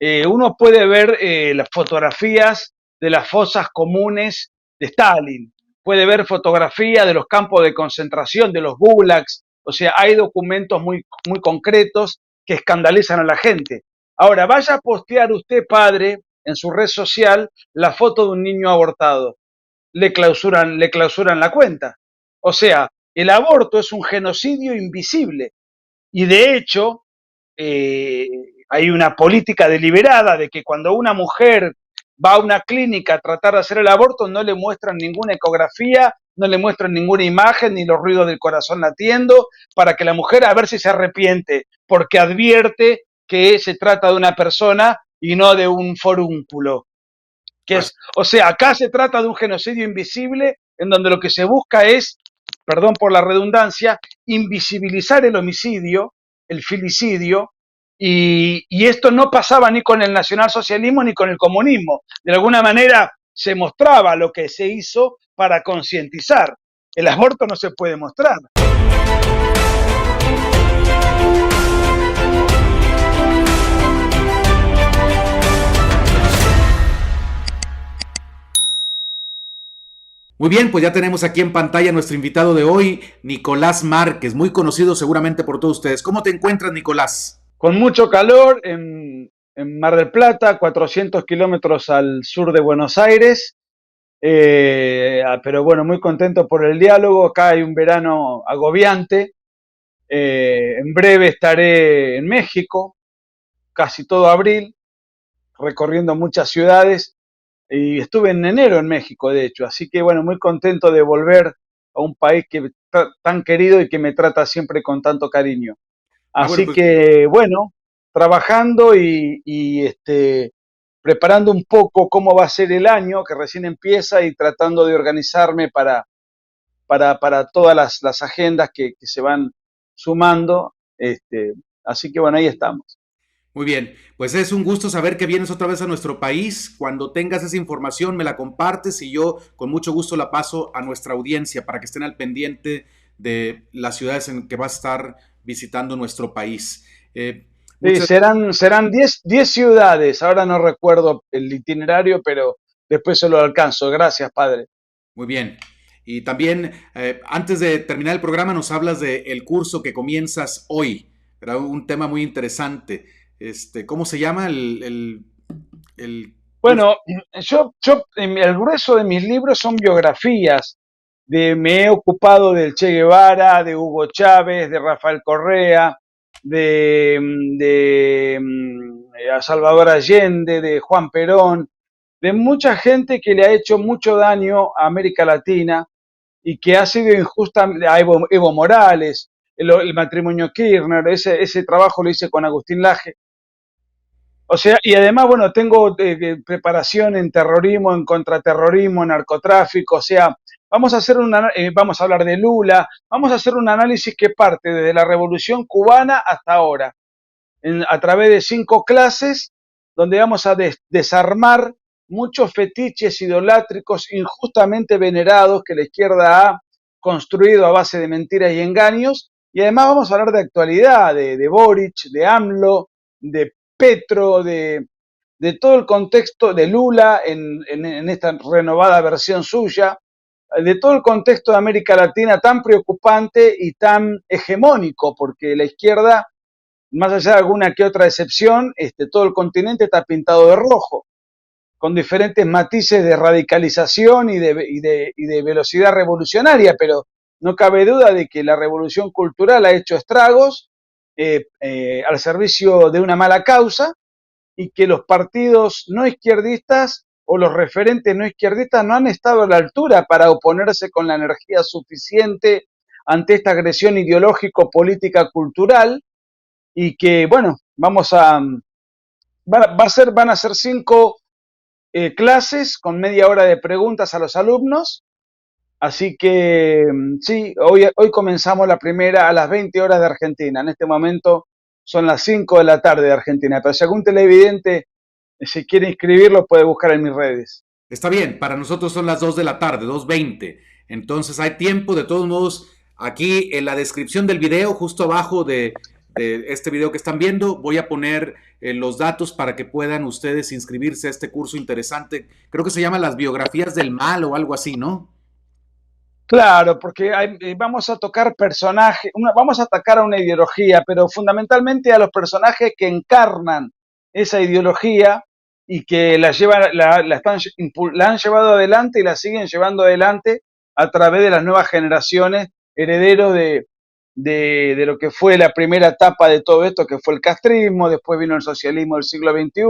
Uno puede ver las fotografías de las fosas comunes de Stalin, puede ver fotografías de los campos de concentración, de los gulags, o sea, hay documentos muy concretos que escandalizan a la gente. Ahora, vaya a postear usted, padre, en su red social la foto de un niño abortado. Le clausuran la cuenta. O sea, el aborto es un genocidio invisible. Y de hecho, eh, hay una política deliberada de que cuando una mujer va a una clínica a tratar de hacer el aborto, no le muestran ninguna ecografía, no le muestran ninguna imagen, ni los ruidos del corazón latiendo, para que la mujer a ver si se arrepiente, porque advierte que se trata de una persona y no de un forúnculo. O sea, acá se trata de un genocidio invisible en donde lo que se busca es, perdón por la redundancia, invisibilizar el homicidio, el filicidio, y esto no pasaba ni con el nacionalsocialismo ni con el comunismo. De alguna manera se mostraba lo que se hizo para concientizar. El aborto no se puede mostrar. Muy bien, pues ya tenemos aquí en pantalla a nuestro invitado de hoy, Nicolás Márquez, muy conocido seguramente por todos ustedes. ¿Cómo te encuentras, Nicolás? Con mucho calor en Mar del Plata, 400 kilómetros al sur de Buenos Aires. Pero bueno, muy contento por el diálogo. Acá hay un verano agobiante. En breve estaré en México, casi todo abril, recorriendo muchas ciudades. Y estuve en enero en México, de hecho. Así que bueno, muy contento de volver a un país que tan querido y que me trata siempre con tanto cariño. Bueno, Así pues que bueno, trabajando preparando un poco cómo va a ser el año que recién empieza y tratando de organizarme para todas las agendas que se van sumando. Así que bueno, ahí estamos. muy bien, pues es un gusto saber que vienes otra vez a nuestro país. Cuando tengas esa información me la compartes y yo con mucho gusto la paso a nuestra audiencia para que estén al pendiente de las ciudades en que vas a estar visitando nuestro país. Sí, Muchas, serán 10 ciudades, ahora no recuerdo el itinerario, pero después se lo alcanzo. Gracias, padre. muy bien. Y también, antes de terminar el programa, nos hablas del curso que comienzas hoy. Era un tema muy interesante. ¿Cómo se llama el curso? Bueno, el grueso de mis libros son biografías. Me he ocupado del Che Guevara, de Hugo Chávez, de Rafael Correa, de a Salvador Allende, de Juan Perón, de mucha gente que le ha hecho mucho daño a América Latina y que ha sido injusta, a Evo Morales, el matrimonio Kirchner, ese trabajo lo hice con Agustín Laje. O sea, y además, bueno, tengo preparación en terrorismo, en contraterrorismo, en narcotráfico, o sea, vamos a hablar de Lula, vamos a hacer un análisis que parte desde la Revolución Cubana hasta ahora, a través de 5 clases, donde vamos a desarmar muchos fetiches idolátricos injustamente venerados que la izquierda ha construido a base de mentiras y engaños, y además vamos a hablar de actualidad, de Boric, de AMLO, de Petro, de todo el contexto de Lula en esta renovada versión suya, de todo el contexto de América Latina tan preocupante y tan hegemónico, porque la izquierda, más allá de alguna que otra excepción, todo el continente está pintado de rojo, con diferentes matices de radicalización y de velocidad revolucionaria, pero no cabe duda de que la revolución cultural ha hecho estragos al servicio de una mala causa y que los partidos no izquierdistas o los referentes no izquierdistas no han estado a la altura para oponerse con la energía suficiente ante esta agresión ideológico-política cultural y que, bueno, van a ser 5 clases con media hora de preguntas a los alumnos. Así que sí, hoy comenzamos la primera a las 20 horas de Argentina. En este momento son las 5 de la tarde de Argentina. Pero si algún televidente si quiere inscribirlo, puede buscar en mis redes. Está bien, para nosotros son las 2 de la tarde, 2:20. Entonces hay tiempo, de todos modos, aquí en la descripción del video, justo abajo de este video que están viendo, voy a poner los datos para que puedan ustedes inscribirse a este curso interesante. Creo que se llama Las biografías del mal o algo así, ¿no? Claro, porque vamos a tocar personajes, vamos a atacar a una ideología, pero fundamentalmente a los personajes que encarnan esa ideología y que la llevan, la han llevado adelante y la siguen llevando adelante a través de las nuevas generaciones, herederos de lo que fue la primera etapa de todo esto, que fue el castrismo, después vino el socialismo del siglo XXI,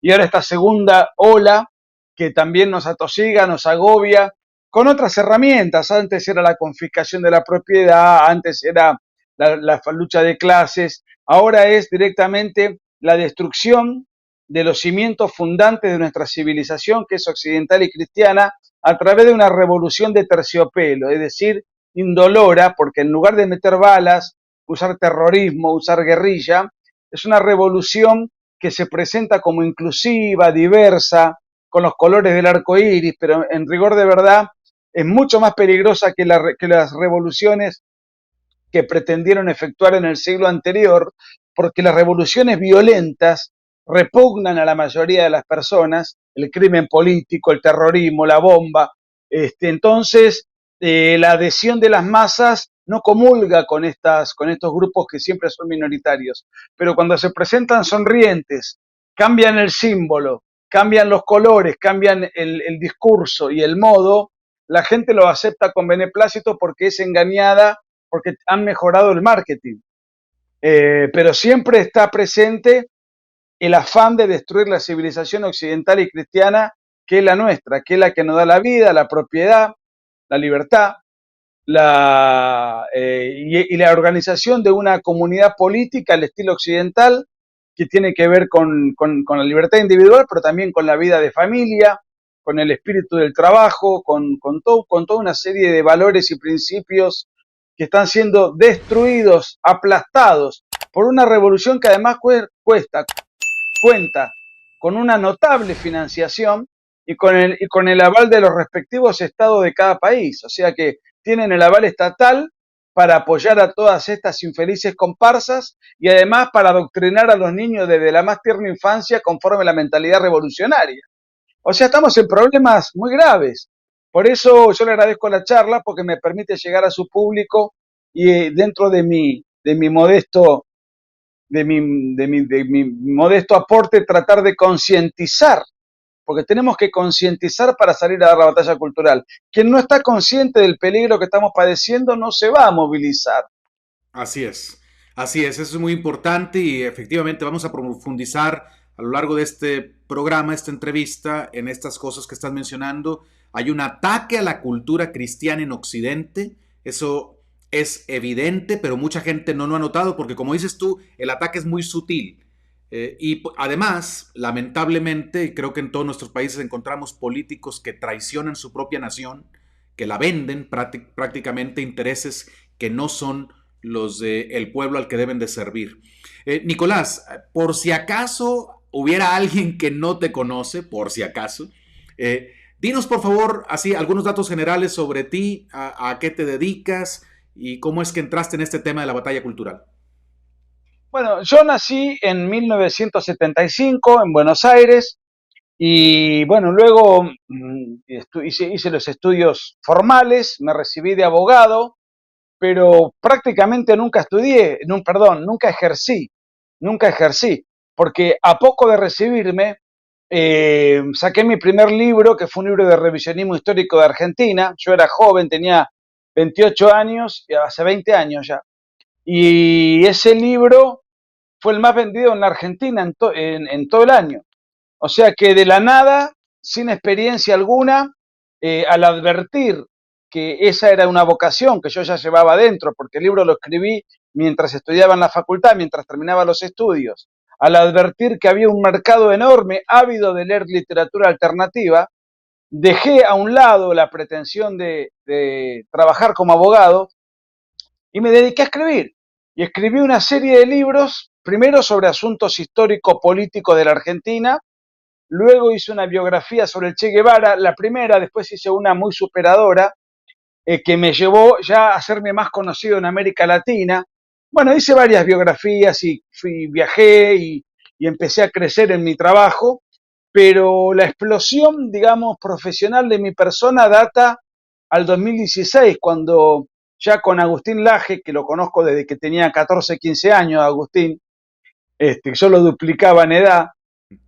y ahora esta segunda ola que también nos atosiga, nos agobia, con otras herramientas. Antes era la confiscación de la propiedad, antes era la lucha de clases, ahora es directamente la destrucción de los cimientos fundantes de nuestra civilización, que es occidental y cristiana, a través de una revolución de terciopelo, es decir, indolora, porque en lugar de meter balas, usar terrorismo, usar guerrilla, es una revolución que se presenta como inclusiva, diversa, con los colores del arco iris, pero en rigor de verdad es mucho más peligrosa que las revoluciones que pretendieron efectuar en el siglo anterior, porque las revoluciones violentas repugnan a la mayoría de las personas, el crimen político, el terrorismo, la bomba. Entonces, la adhesión de las masas no comulga con estos grupos que siempre son minoritarios, pero cuando se presentan sonrientes, cambian el símbolo, cambian los colores, cambian el discurso y el modo, la gente lo acepta con beneplácito porque es engañada, porque han mejorado el marketing. Pero siempre está presente el afán de destruir la civilización occidental y cristiana, que es la nuestra, que es la que nos da la vida, la propiedad, la libertad, y la organización de una comunidad política al estilo occidental, que tiene que ver con la libertad individual, pero también con la vida de familia, con el espíritu del trabajo, con toda una serie de valores y principios que están siendo destruidos, aplastados por una revolución que además cuenta con una notable financiación y con el aval de los respectivos estados de cada país. O sea que tienen el aval estatal para apoyar a todas estas infelices comparsas y además para adoctrinar a los niños desde la más tierna infancia conforme a la mentalidad revolucionaria. O sea, estamos en problemas muy graves. Por eso yo le agradezco la charla porque me permite llegar a su público y dentro de mi modesto de mi modesto aporte tratar de concientizar, porque tenemos que concientizar para salir a dar la batalla cultural. Quien no está consciente del peligro que estamos padeciendo no se va a movilizar. Así es, eso es muy importante y efectivamente vamos a profundizar a lo largo de este programa, esta entrevista, en estas cosas que estás mencionando. Hay un ataque a la cultura cristiana en Occidente, eso es evidente, pero mucha gente no lo ha notado porque como dices tú, el ataque es muy sutil. Y además, lamentablemente, creo que en todos nuestros países encontramos políticos que traicionan su propia nación, que la venden prácticamente intereses que no son los del pueblo al que deben de servir. Nicolás, por si acaso hubiera alguien que no te conoce, por si acaso, dinos por favor así algunos datos generales sobre ti, a qué te dedicas y cómo es que entraste en este tema de la batalla cultural. Bueno, yo nací en 1975 en Buenos Aires y bueno, luego hice los estudios formales, me recibí de abogado, pero prácticamente nunca estudié, perdón, nunca ejercí, porque a poco de recibirme saqué mi primer libro, que fue un libro de revisionismo histórico de Argentina. Yo era joven, tenía 28 años, hace 20 años ya, y ese libro fue el más vendido en la Argentina en todo el año. O sea que de la nada, sin experiencia alguna, al advertir que esa era una vocación que yo ya llevaba dentro, porque el libro lo escribí mientras estudiaba en la facultad, mientras terminaba los estudios, al advertir que había un mercado enorme ávido de leer literatura alternativa, dejé a un lado la pretensión de trabajar como abogado y me dediqué a escribir. Y escribí una serie de libros, primero sobre asuntos histórico-políticos de la Argentina, luego hice una biografía sobre el Che Guevara, la primera, después hice una muy superadora, que me llevó ya a hacerme más conocido en América Latina, bueno, hice varias biografías y viajé y empecé a crecer en mi trabajo, pero la explosión, digamos, profesional de mi persona data al 2016, cuando ya con Agustín Laje, que lo conozco desde que tenía 14, 15 años, Agustín, yo lo duplicaba en edad,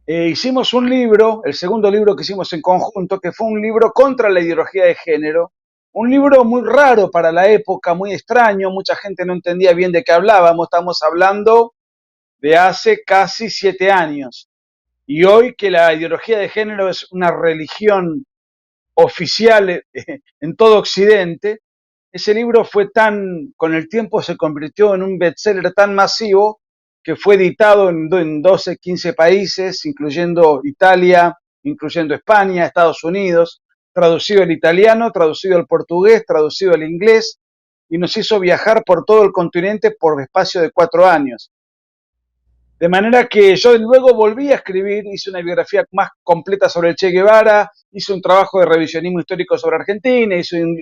hicimos un libro, el segundo libro que hicimos en conjunto, que fue un libro contra la ideología de género, un libro muy raro para la época, muy extraño, mucha gente no entendía bien de qué hablábamos, estamos hablando de hace casi 7 años. Y hoy que la ideología de género es una religión oficial en todo Occidente, ese libro fue tan, con el tiempo se convirtió en un bestseller tan masivo que fue editado en 12, 15 países, incluyendo Italia, incluyendo España, Estados Unidos, traducido al italiano, traducido al portugués, traducido al inglés, y nos hizo viajar por todo el continente por espacio de 4 años. De manera que yo luego volví a escribir, hice una biografía más completa sobre el Che Guevara, hice un trabajo de revisionismo histórico sobre Argentina,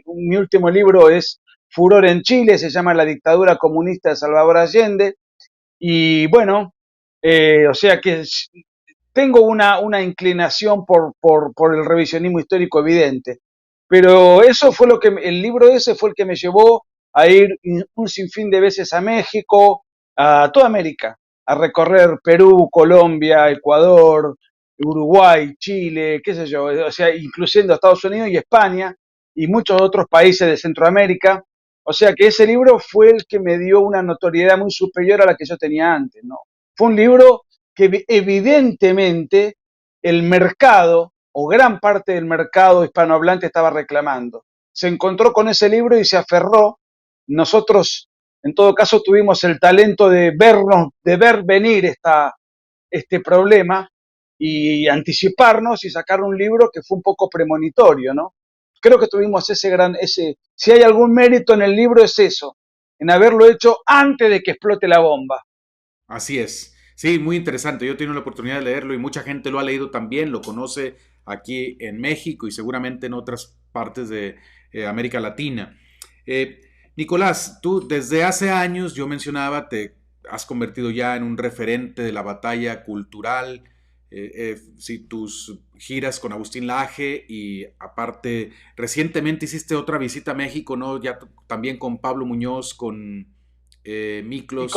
mi último libro es Furor en Chile, se llama La dictadura comunista de Salvador Allende, y bueno, o sea que tengo una inclinación por el revisionismo histórico evidente, pero eso fue el libro ese fue el que me llevó a ir un sinfín de veces a México, a toda América, a recorrer Perú, Colombia, Ecuador, Uruguay, Chile, qué sé yo, o sea, incluyendo Estados Unidos y España y muchos otros países de Centroamérica. O sea que ese libro fue el que me dio una notoriedad muy superior a la que yo tenía antes, ¿no? Fue un libro que evidentemente el mercado o gran parte del mercado hispanohablante estaba reclamando. Se encontró con ese libro y se aferró. Nosotros, en todo caso, tuvimos el talento de ver venir este problema y anticiparnos y sacar un libro que fue un poco premonitorio, ¿no? Creo que tuvimos si hay algún mérito en el libro es eso, en haberlo hecho antes de que explote la bomba. Así es. Sí, muy interesante. Yo he tenido la oportunidad de leerlo y mucha gente lo ha leído también, lo conoce aquí en México y seguramente en otras partes de América Latina. Eh, Nicolás, tú desde hace años, yo mencionaba, te has convertido ya en un referente de la batalla cultural, sí, tus giras con Agustín Laje y aparte, recientemente hiciste otra visita a México, ¿no? Ya también con Pablo Muñoz, con Miklos.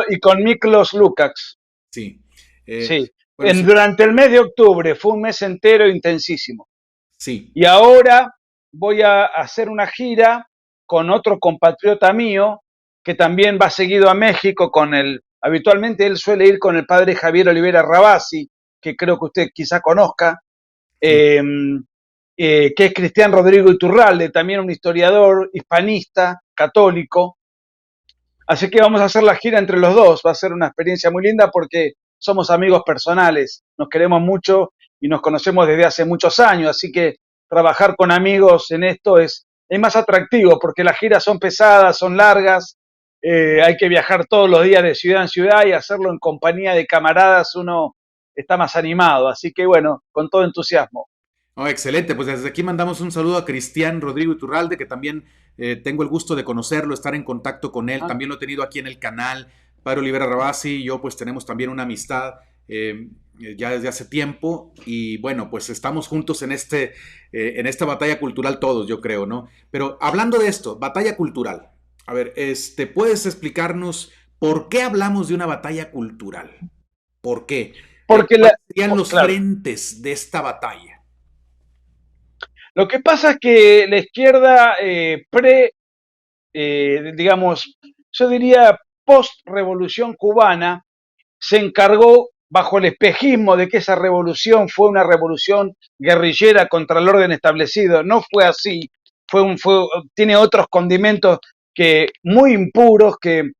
Y con Miklos Lukács. Sí. Sí, Bueno, sí, durante el mes de octubre fue un mes entero intensísimo. sí, Y ahora voy a hacer una gira con otro compatriota mío que también va seguido a México habitualmente él suele ir con el padre Javier Olivera Rabasi, que creo que usted quizá conozca, sí. eh, que es Cristian Rodrigo Iturralde, también un historiador hispanista, católico. Así que vamos a hacer la gira entre los dos. Va a ser una experiencia muy linda porque somos amigos personales, nos queremos mucho y nos conocemos desde hace muchos años. Así que trabajar con amigos en esto es más atractivo porque las giras son pesadas, son largas. Hay que viajar todos los días de ciudad en ciudad y hacerlo en compañía de camaradas. Uno está más animado. Así que bueno, con todo entusiasmo. Oh, excelente, pues desde aquí mandamos un saludo a Cristian Rodrigo Iturralde, que también tengo el gusto de conocerlo, estar en contacto con él, ¿Ah? también lo he tenido aquí en el canal. Padre Olivera Rabasi y yo pues tenemos también una amistad ya desde hace tiempo y bueno, pues estamos juntos en esta batalla cultural todos, yo creo, ¿no? Pero hablando de esto, batalla cultural, a ver, ¿puedes explicarnos por qué hablamos de una batalla cultural? ¿Por qué? Porque ¿Cuáles serían los claro, frentes de esta batalla? lo que pasa es que la izquierda digamos, yo diría post-revolución cubana, se encargó bajo el espejismo de que esa revolución fue una revolución guerrillera contra el orden establecido. No fue así, tiene otros condimentos muy impuros que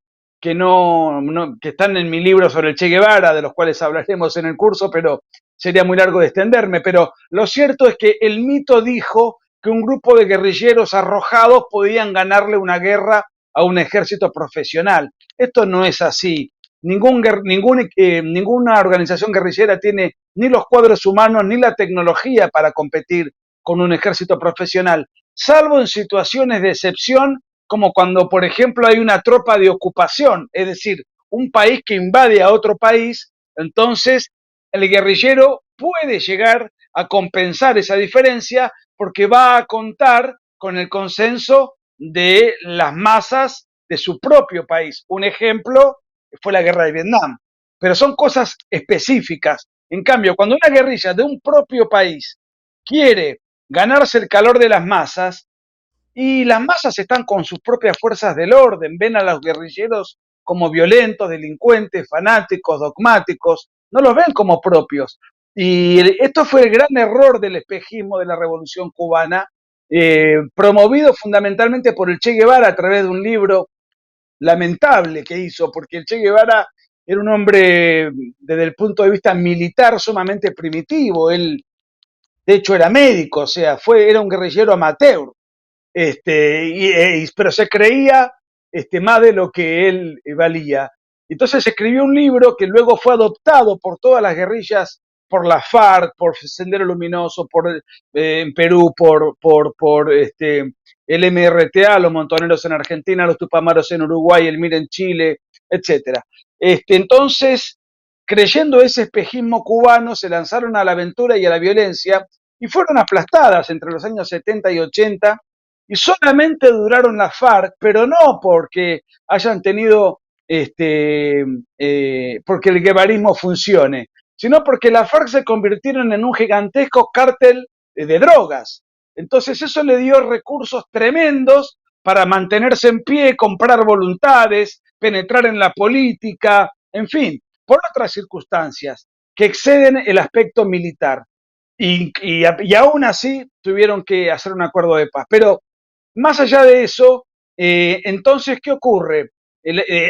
están en mi libro sobre el Che Guevara, de los cuales hablaremos en el curso, pero sería muy largo de extenderme. Pero lo cierto es que el mito dijo que un grupo de guerrilleros arrojados podían ganarle una guerra a un ejército profesional. Esto no es así. Ninguna organización guerrillera tiene ni los cuadros humanos ni la tecnología para competir con un ejército profesional, salvo en situaciones de excepción como cuando, por ejemplo, hay una tropa de ocupación, es decir, un país que invade a otro país, entonces el guerrillero puede llegar a compensar esa diferencia porque va a contar con el consenso de las masas de su propio país. Un ejemplo fue la guerra de Vietnam, pero son cosas específicas. En cambio, cuando una guerrilla de un propio país quiere ganarse el calor de las masas, y las masas están con sus propias fuerzas del orden, ven a los guerrilleros como violentos, delincuentes, fanáticos, dogmáticos, no los ven como propios. Y esto fue el gran error del espejismo de la Revolución Cubana, promovido fundamentalmente por el Che Guevara a través de un libro lamentable que hizo, porque el Che Guevara era un hombre desde el punto de vista militar sumamente primitivo, él de hecho era médico, o sea, era un guerrillero amateur, pero se creía más de lo que él valía. Entonces escribió un libro que luego fue adoptado por todas las guerrillas, por la FARC, por Sendero Luminoso, en Perú, el MRTA, los Montoneros en Argentina, los Tupamaros en Uruguay, el MIR en Chile, etcétera. Entonces, creyendo ese espejismo cubano, se lanzaron a la aventura y a la violencia y fueron aplastadas entre los años 70 y 80 y solamente duraron las FARC, pero no porque hayan tenido, porque el guevarismo funcione, sino porque las FARC se convirtieron en un gigantesco cártel de drogas. Entonces eso le dio recursos tremendos para mantenerse en pie, comprar voluntades, penetrar en la política, en fin, por otras circunstancias que exceden el aspecto militar. Y aún así tuvieron que hacer un acuerdo de paz. Pero más allá de eso, entonces, ¿qué ocurre?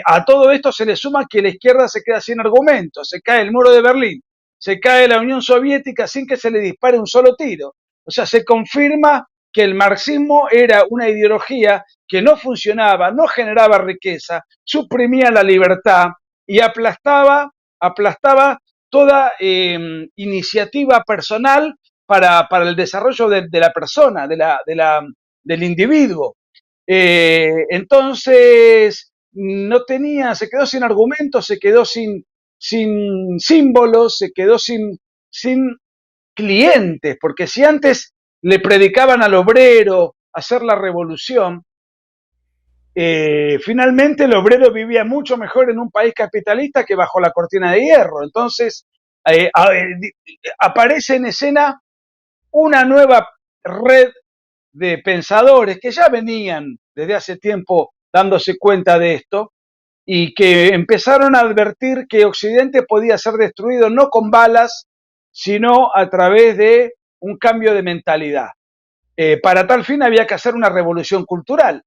A todo esto se le suma que la izquierda se queda sin argumentos, se cae el muro de Berlín, se cae la Unión Soviética sin que se le dispare un solo tiro. O sea, se confirma que el marxismo era una ideología que no funcionaba, no generaba riqueza, suprimía la libertad y aplastaba toda iniciativa personal para el desarrollo de la persona, del individuo. Entonces, no tenía, se quedó sin argumentos, se quedó sin símbolos, se quedó sin clientes, porque si antes le predicaban al obrero hacer la revolución, finalmente el obrero vivía mucho mejor en un país capitalista que bajo la cortina de hierro. Entonces, aparece en escena una nueva red de pensadores que ya venían desde hace tiempo dándose cuenta de esto y que empezaron a advertir que Occidente podía ser destruido no con balas, sino a través de un cambio de mentalidad. Para tal fin había que hacer una revolución cultural.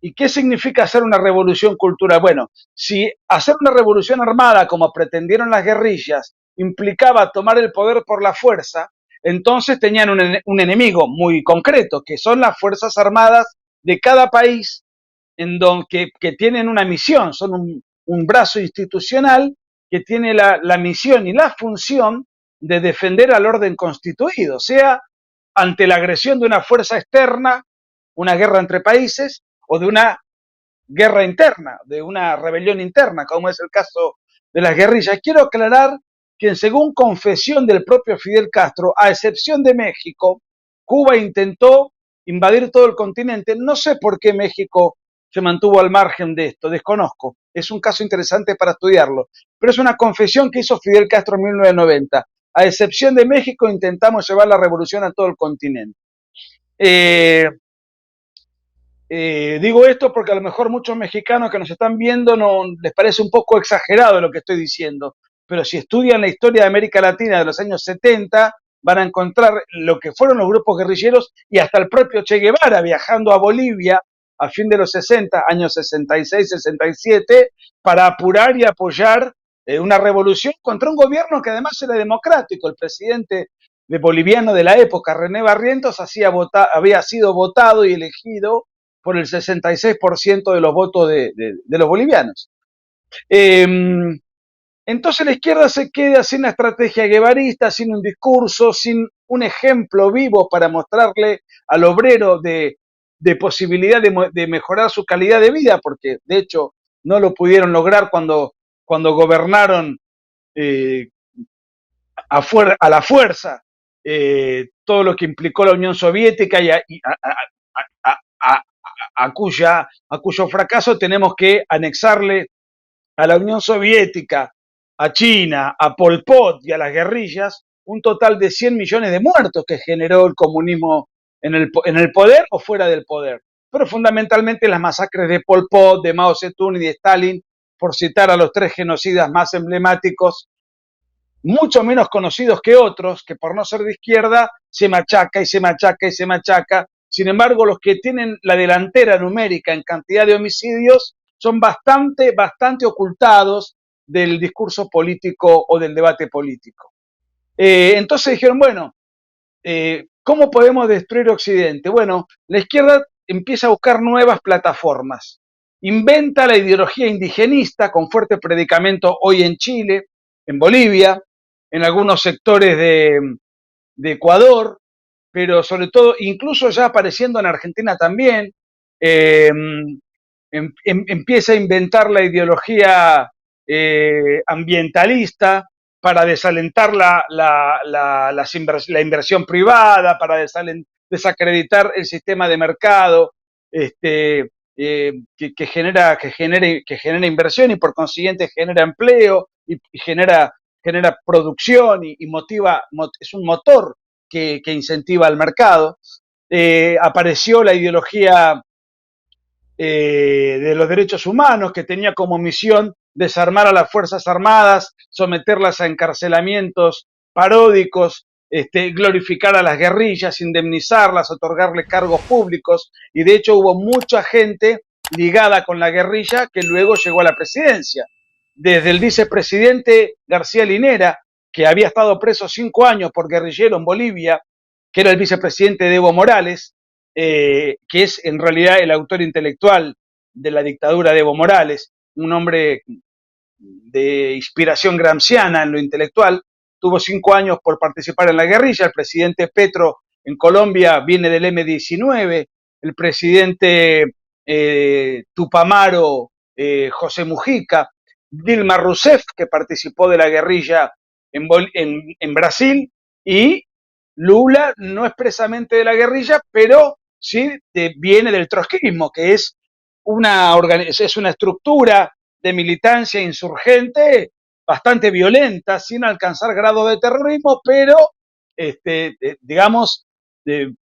¿Y qué significa hacer una revolución cultural? Bueno, si hacer una revolución armada, como pretendieron las guerrillas, implicaba tomar el poder por la fuerza, entonces tenían un enemigo muy concreto, que son las Fuerzas Armadas de cada país, que tienen una misión, son un brazo institucional que tiene la misión y la función de defender al orden constituido, sea ante la agresión de una fuerza externa, una guerra entre países, o de una guerra interna, de una rebelión interna, como es el caso de las guerrillas. Quiero aclarar que según confesión del propio Fidel Castro, a excepción de México, Cuba intentó invadir todo el continente. No sé por qué México se mantuvo al margen de esto, desconozco. Es un caso interesante para estudiarlo, pero es una confesión que hizo Fidel Castro en 1990. A excepción de México, intentamos llevar la revolución a todo el continente. Digo esto porque a lo mejor muchos mexicanos que nos están viendo no les parece un poco exagerado lo que estoy diciendo, pero si estudian la historia de América Latina de los años 70, van a encontrar lo que fueron los grupos guerrilleros y hasta el propio Che Guevara viajando a Bolivia a fin de los 60, años 66, 67, para apurar y apoyar una revolución contra un gobierno que además era democrático. El presidente boliviano de la época, René Barrientos, había sido votado y elegido por el 66% de los votos de los bolivianos. Entonces la izquierda se queda sin la estrategia guevarista, sin un discurso, sin un ejemplo vivo para mostrarle al obrero de de posibilidad de mejorar su calidad de vida, porque de hecho no lo pudieron lograr cuando gobernaron eh, a la fuerza todo lo que implicó la Unión Soviética a cuyo fracaso tenemos que anexarle a la Unión Soviética, a China, a Pol Pot y a las guerrillas un total de 100 millones de muertos que generó el comunismo en el poder o fuera del poder. Pero fundamentalmente las masacres de Pol Pot, de Mao Zedong y de Stalin, por citar a los tres genocidas más emblemáticos, mucho menos conocidos que otros, que por no ser de izquierda se machaca y se machaca y se machaca. Sin embargo, los que tienen la delantera numérica en cantidad de homicidios son bastante ocultados del discurso político o del debate político. Entonces dijeron, bueno, ¿cómo podemos destruir Occidente? Bueno, la izquierda empieza a buscar nuevas plataformas. Inventa la ideología indigenista con fuerte predicamento hoy en Chile, en Bolivia, en algunos sectores de Ecuador, pero sobre todo, incluso ya apareciendo en Argentina también, eh, empieza a inventar la ideología ambientalista para desalentar la inversión privada, para desacreditar el sistema de mercado, que genera inversión y por consiguiente genera empleo y genera producción y motiva, es un motor que incentiva al mercado. Apareció la ideología de los derechos humanos, que tenía como misión desarmar a las Fuerzas Armadas, someterlas a encarcelamientos paródicos, glorificar a las guerrillas, indemnizarlas, otorgarle cargos públicos, y de hecho hubo mucha gente ligada con la guerrilla que luego llegó a la presidencia. Desde el vicepresidente García Linera, que había estado preso 5 años por guerrillero en Bolivia, que era el vicepresidente de Evo Morales, que es en realidad el autor intelectual de la dictadura de Evo Morales, un hombre de inspiración gramsciana en lo intelectual, tuvo 5 años por participar en la guerrilla. El presidente Petro en Colombia viene del M-19, el presidente Tupamaro, José Mujica, Dilma Rousseff, que participó de la guerrilla en Brasil, y Lula no expresamente de la guerrilla, pero sí viene del trotskismo, que es es una estructura de militancia insurgente bastante violenta, sin alcanzar grado de terrorismo, pero digamos, eh,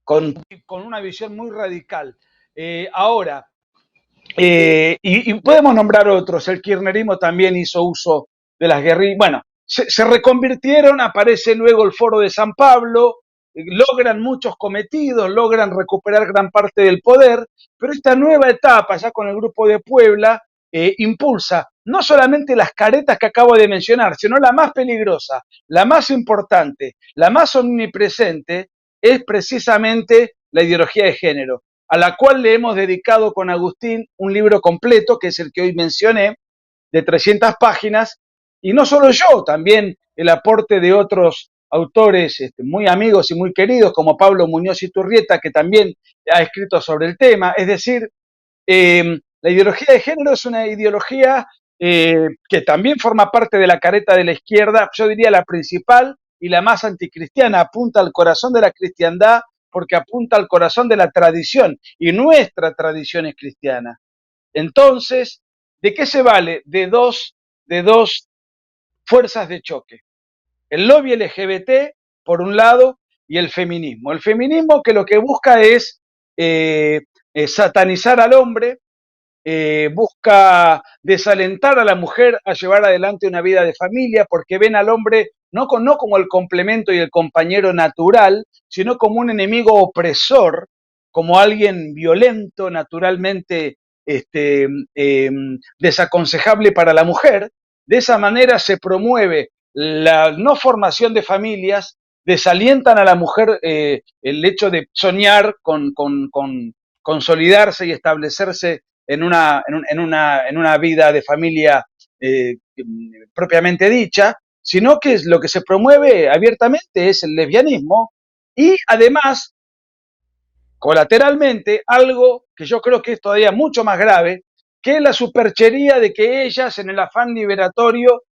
con una visión muy radical. Ahora, y podemos nombrar otros, el kirchnerismo también hizo uso de las guerrillas, bueno, se reconvirtieron, aparece luego el Foro de San Pablo, logran muchos cometidos, logran recuperar gran parte del poder, pero esta nueva etapa, ya con el Grupo de Puebla, impulsa no solamente las caretas que acabo de mencionar, sino la más peligrosa, la más importante, la más omnipresente, es precisamente la ideología de género, a la cual le hemos dedicado con Agustín un libro completo, que es el que hoy mencioné, de 300 páginas, y no solo yo, también el aporte de otros autores muy amigos y muy queridos, como Pablo Muñoz y Turrieta, que también ha escrito sobre el tema. Es decir, la ideología de género es una ideología que también forma parte de la careta de la izquierda, yo diría la principal y la más anticristiana, apunta al corazón de la cristiandad porque apunta al corazón de la tradición, y nuestra tradición es cristiana. Entonces, ¿de qué se vale? De dos fuerzas de choque. El lobby LGBT, por un lado, y el feminismo. El feminismo que lo que busca es satanizar al hombre, busca desalentar a la mujer a llevar adelante una vida de familia, porque ven al hombre no como el complemento y el compañero natural, sino como un enemigo opresor, como alguien violento, naturalmente desaconsejable para la mujer. De esa manera se promueve la no formación de familias, desalientan a la mujer el hecho de soñar con consolidarse y establecerse en una vida de familia propiamente dicha, sino que lo que se promueve abiertamente es el lesbianismo, y además colateralmente algo que yo creo que es todavía mucho más grave, que es la superchería de que ellas, en el afán liberatorio,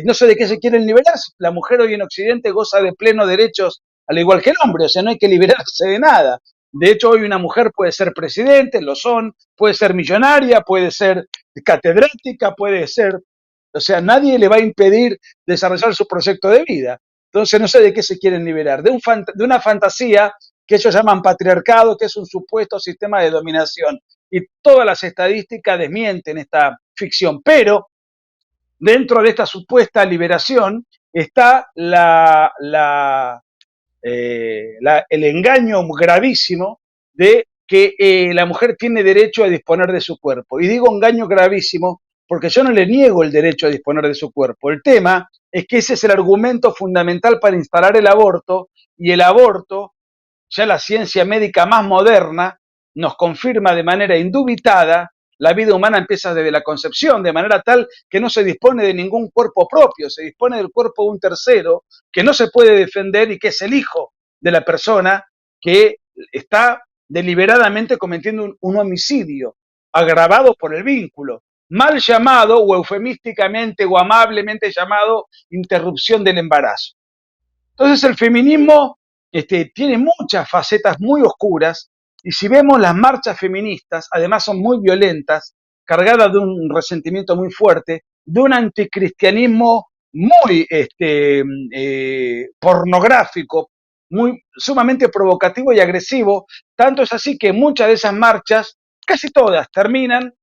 no sé de qué se quieren liberar. La mujer hoy en Occidente goza de plenos derechos, al igual que el hombre, o sea, no hay que liberarse de nada. De hecho, hoy una mujer puede ser presidente, lo son, puede ser millonaria, puede ser catedrática, puede ser, o sea, nadie le va a impedir desarrollar su proyecto de vida. Entonces, no sé de qué se quieren liberar, de una fantasía que ellos llaman patriarcado, que es un supuesto sistema de dominación. Y todas las estadísticas desmienten esta ficción, pero dentro de esta supuesta liberación está el engaño gravísimo de que la mujer tiene derecho a disponer de su cuerpo. Y digo engaño gravísimo porque yo no le niego el derecho a disponer de su cuerpo. El tema es que ese es el argumento fundamental para instalar el aborto, y el aborto, ya la ciencia médica más moderna, nos confirma de manera indubitada, la vida humana empieza desde la concepción, de manera tal que no se dispone de ningún cuerpo propio, se dispone del cuerpo de un tercero que no se puede defender y que es el hijo de la persona que está deliberadamente cometiendo un homicidio agravado por el vínculo, mal llamado o eufemísticamente o amablemente llamado interrupción del embarazo. Entonces el feminismo tiene muchas facetas muy oscuras, y si vemos las marchas feministas, además son muy violentas, cargadas de un resentimiento muy fuerte, de un anticristianismo muy pornográfico, muy sumamente provocativo y agresivo. Tanto es así que muchas de esas marchas, casi todas, terminan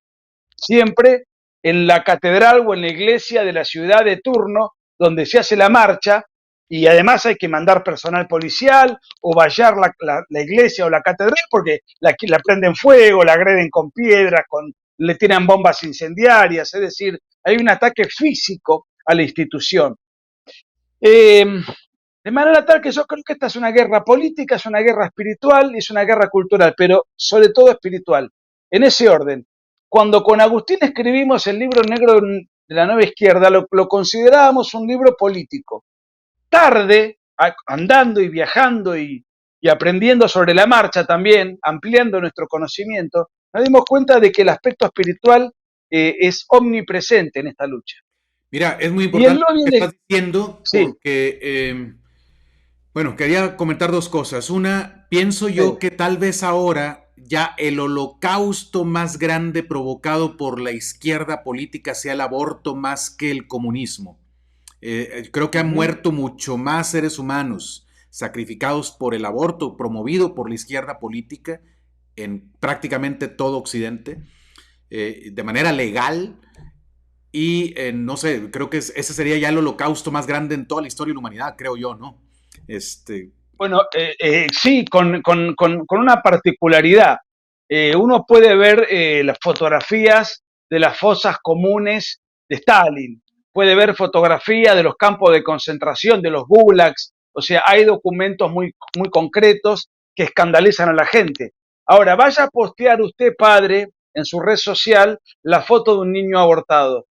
siempre en la catedral o en la iglesia de la ciudad de turno donde se hace la marcha, y además hay que mandar personal policial o vallar la iglesia o la catedral porque la prenden fuego, la agreden con piedras, le tiran bombas incendiarias, es decir, hay un ataque físico a la institución. Eh, de manera tal que yo creo que esta es una guerra política, es una guerra espiritual y es una guerra cultural, pero sobre todo espiritual. En ese orden, cuando con Agustín escribimos el libro negro de la nueva izquierda, lo considerábamos un libro político. Tarde, andando y viajando y aprendiendo sobre la marcha también, ampliando nuestro conocimiento, nos dimos cuenta de que el aspecto espiritual es omnipresente en esta lucha. Mira, es muy Y el importante lo lobby que de... estás diciendo Sí, porque, bueno, quería comentar dos cosas. Una, pienso yo sí. que tal vez ahora ya el holocausto más grande provocado por la izquierda política sea el aborto más que el comunismo. Creo que han Uh-huh. muerto mucho más seres humanos sacrificados por el aborto promovido por la izquierda política en prácticamente todo Occidente, de manera legal. Y no sé, creo que ese sería ya el holocausto más grande en toda la historia de la humanidad, creo yo, ¿no? Este, Bueno, sí, con una particularidad. Uno puede ver las fotografías de las fosas comunes de Stalin, puede ver fotografías de los campos de concentración, de los gulags, o sea, hay documentos muy, muy concretos que escandalizan a la gente. Ahora, vaya a postear usted, padre, en su red social la foto de un niño abortado,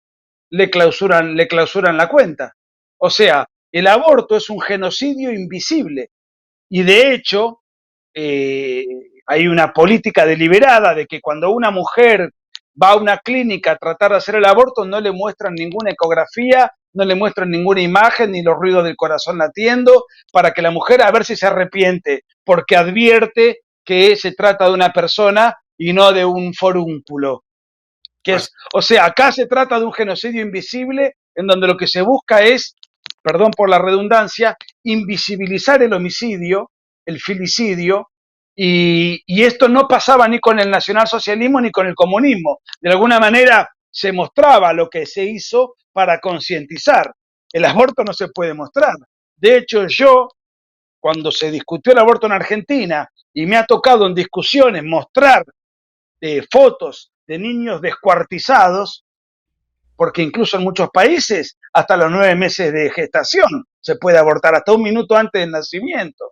le clausuran la cuenta. O sea, el aborto es un genocidio invisible, y de hecho, eh, hay una política deliberada de que cuando una mujer va a una clínica a tratar de hacer el aborto, no le muestran ninguna ecografía, no le muestran ninguna imagen, ni los ruidos del corazón latiendo, para que la mujer a ver si se arrepiente, porque advierte que se trata de una persona y no de un forúnculo. O sea, acá se trata de un genocidio invisible en donde lo que se busca es, perdón por la redundancia, invisibilizar el homicidio, el filicidio, y esto no pasaba ni con el nacionalsocialismo ni con el comunismo. De alguna manera se mostraba lo que se hizo para concientizar. El aborto no se puede mostrar. De hecho, yo, cuando se discutió el aborto en Argentina y me ha tocado en discusiones mostrar fotos de niños descuartizados, porque incluso en muchos países hasta los 9 meses de gestación se puede abortar, hasta un minuto antes del nacimiento.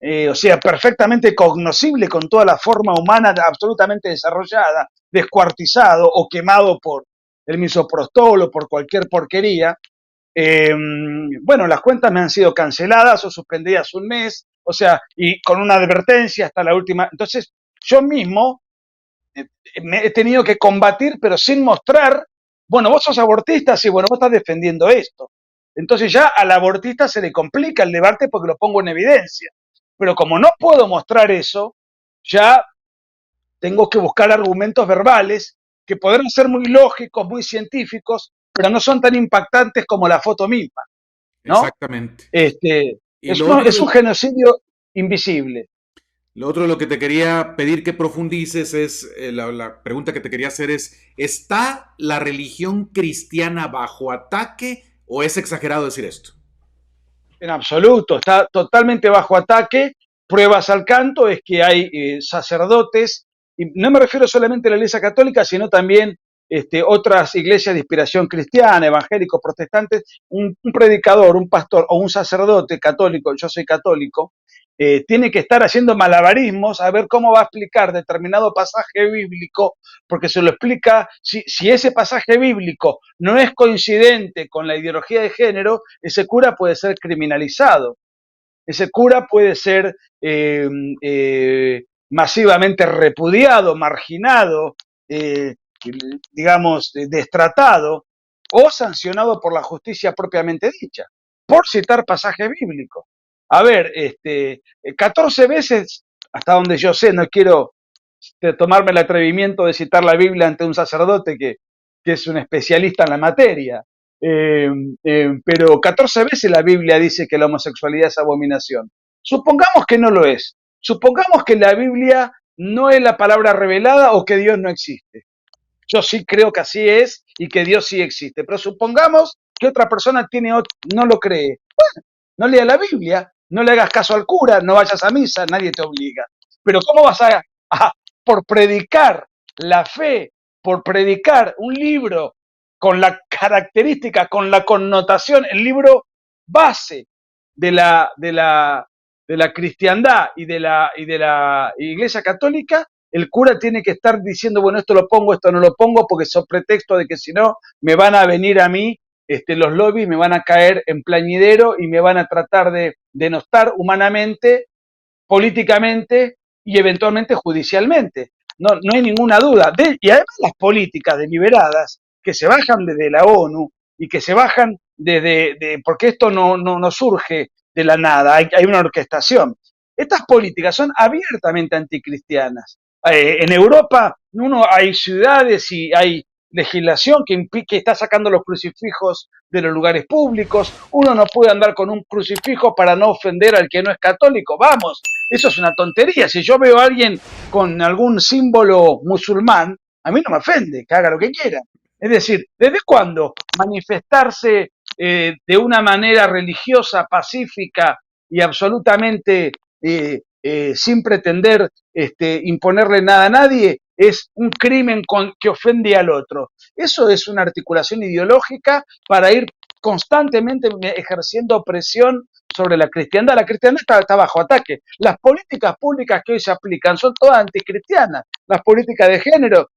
Eh, o sea, perfectamente cognoscible con toda la forma humana absolutamente desarrollada, descuartizado o quemado por el misoprostol o por cualquier porquería. Bueno, las cuentas me han sido canceladas o suspendidas un mes, O sea, y con una advertencia hasta la última. Entonces, yo mismo me he tenido que combatir, pero sin mostrar, bueno, vos sos abortista, sí, bueno, vos estás defendiendo esto. Entonces ya al abortista se le complica el debate porque lo pongo en evidencia. Pero como no puedo mostrar eso, ya tengo que buscar argumentos verbales que podrán ser muy lógicos, muy científicos, pero no son tan impactantes como la foto misma, ¿no? Exactamente. Este, Y es un genocidio invisible. lo otro de lo que te quería pedir que profundices es, la pregunta que te quería hacer es, ¿está la religión cristiana bajo ataque o es exagerado decir esto? En absoluto, está totalmente bajo ataque. Pruebas al canto es que hay sacerdotes, y no me refiero solamente a la Iglesia Católica, sino también otras iglesias de inspiración cristiana, evangélicos, protestantes, un predicador, un pastor o un sacerdote católico, yo soy católico, tiene que estar haciendo malabarismos a ver cómo va a explicar determinado pasaje bíblico, porque se lo explica, si ese pasaje bíblico no es coincidente con la ideología de género, ese cura puede ser criminalizado, ese cura puede ser masivamente repudiado, marginado, eh, digamos, destratado o sancionado por la justicia propiamente dicha, por citar pasajes bíblicos. A ver, 14 veces, hasta donde yo sé, no quiero tomarme el atrevimiento de citar la Biblia ante un sacerdote que es un especialista en la materia. Eh, pero 14 veces la Biblia dice que la homosexualidad es abominación. Supongamos que no lo es. Supongamos que la Biblia no es la palabra revelada o que Dios no existe. Yo sí creo que así es y que Dios sí existe. Pero supongamos que otra persona no lo cree. Bueno, no lea la Biblia, no le hagas caso al cura, no vayas a misa, nadie te obliga. Pero ¿cómo vas por predicar la fe, por predicar un libro con la característica, con la connotación, el libro base de la cristiandad y de la Iglesia Católica, el cura tiene que estar diciendo, bueno, esto lo pongo, esto no lo pongo, porque son pretexto de que si no, me van a venir a mí los lobbies, me van a caer en plañidero y me van a tratar de denostar humanamente, políticamente y eventualmente judicialmente. No, no hay ninguna duda. Y además las políticas deliberadas que se bajan desde la ONU y que se bajan porque esto no surge de la nada, hay una orquestación. Estas políticas son abiertamente anticristianas. En Europa hay ciudades y hay legislación que está sacando los crucifijos de los lugares públicos. Uno no puede andar con un crucifijo para no ofender al que no es católico. Vamos, eso es una tontería. Si yo veo a alguien con algún símbolo musulmán, a mí no me ofende, que haga lo que quiera. Es decir, ¿desde cuándo manifestarse de una manera religiosa, pacífica y absolutamente sin pretender imponerle nada a nadie es un crimen que ofende al otro? Eso es una articulación ideológica para ir constantemente ejerciendo opresión sobre la cristiandad. La cristiandad está bajo ataque. Las políticas públicas que hoy se aplican son todas anticristianas. Las políticas de género,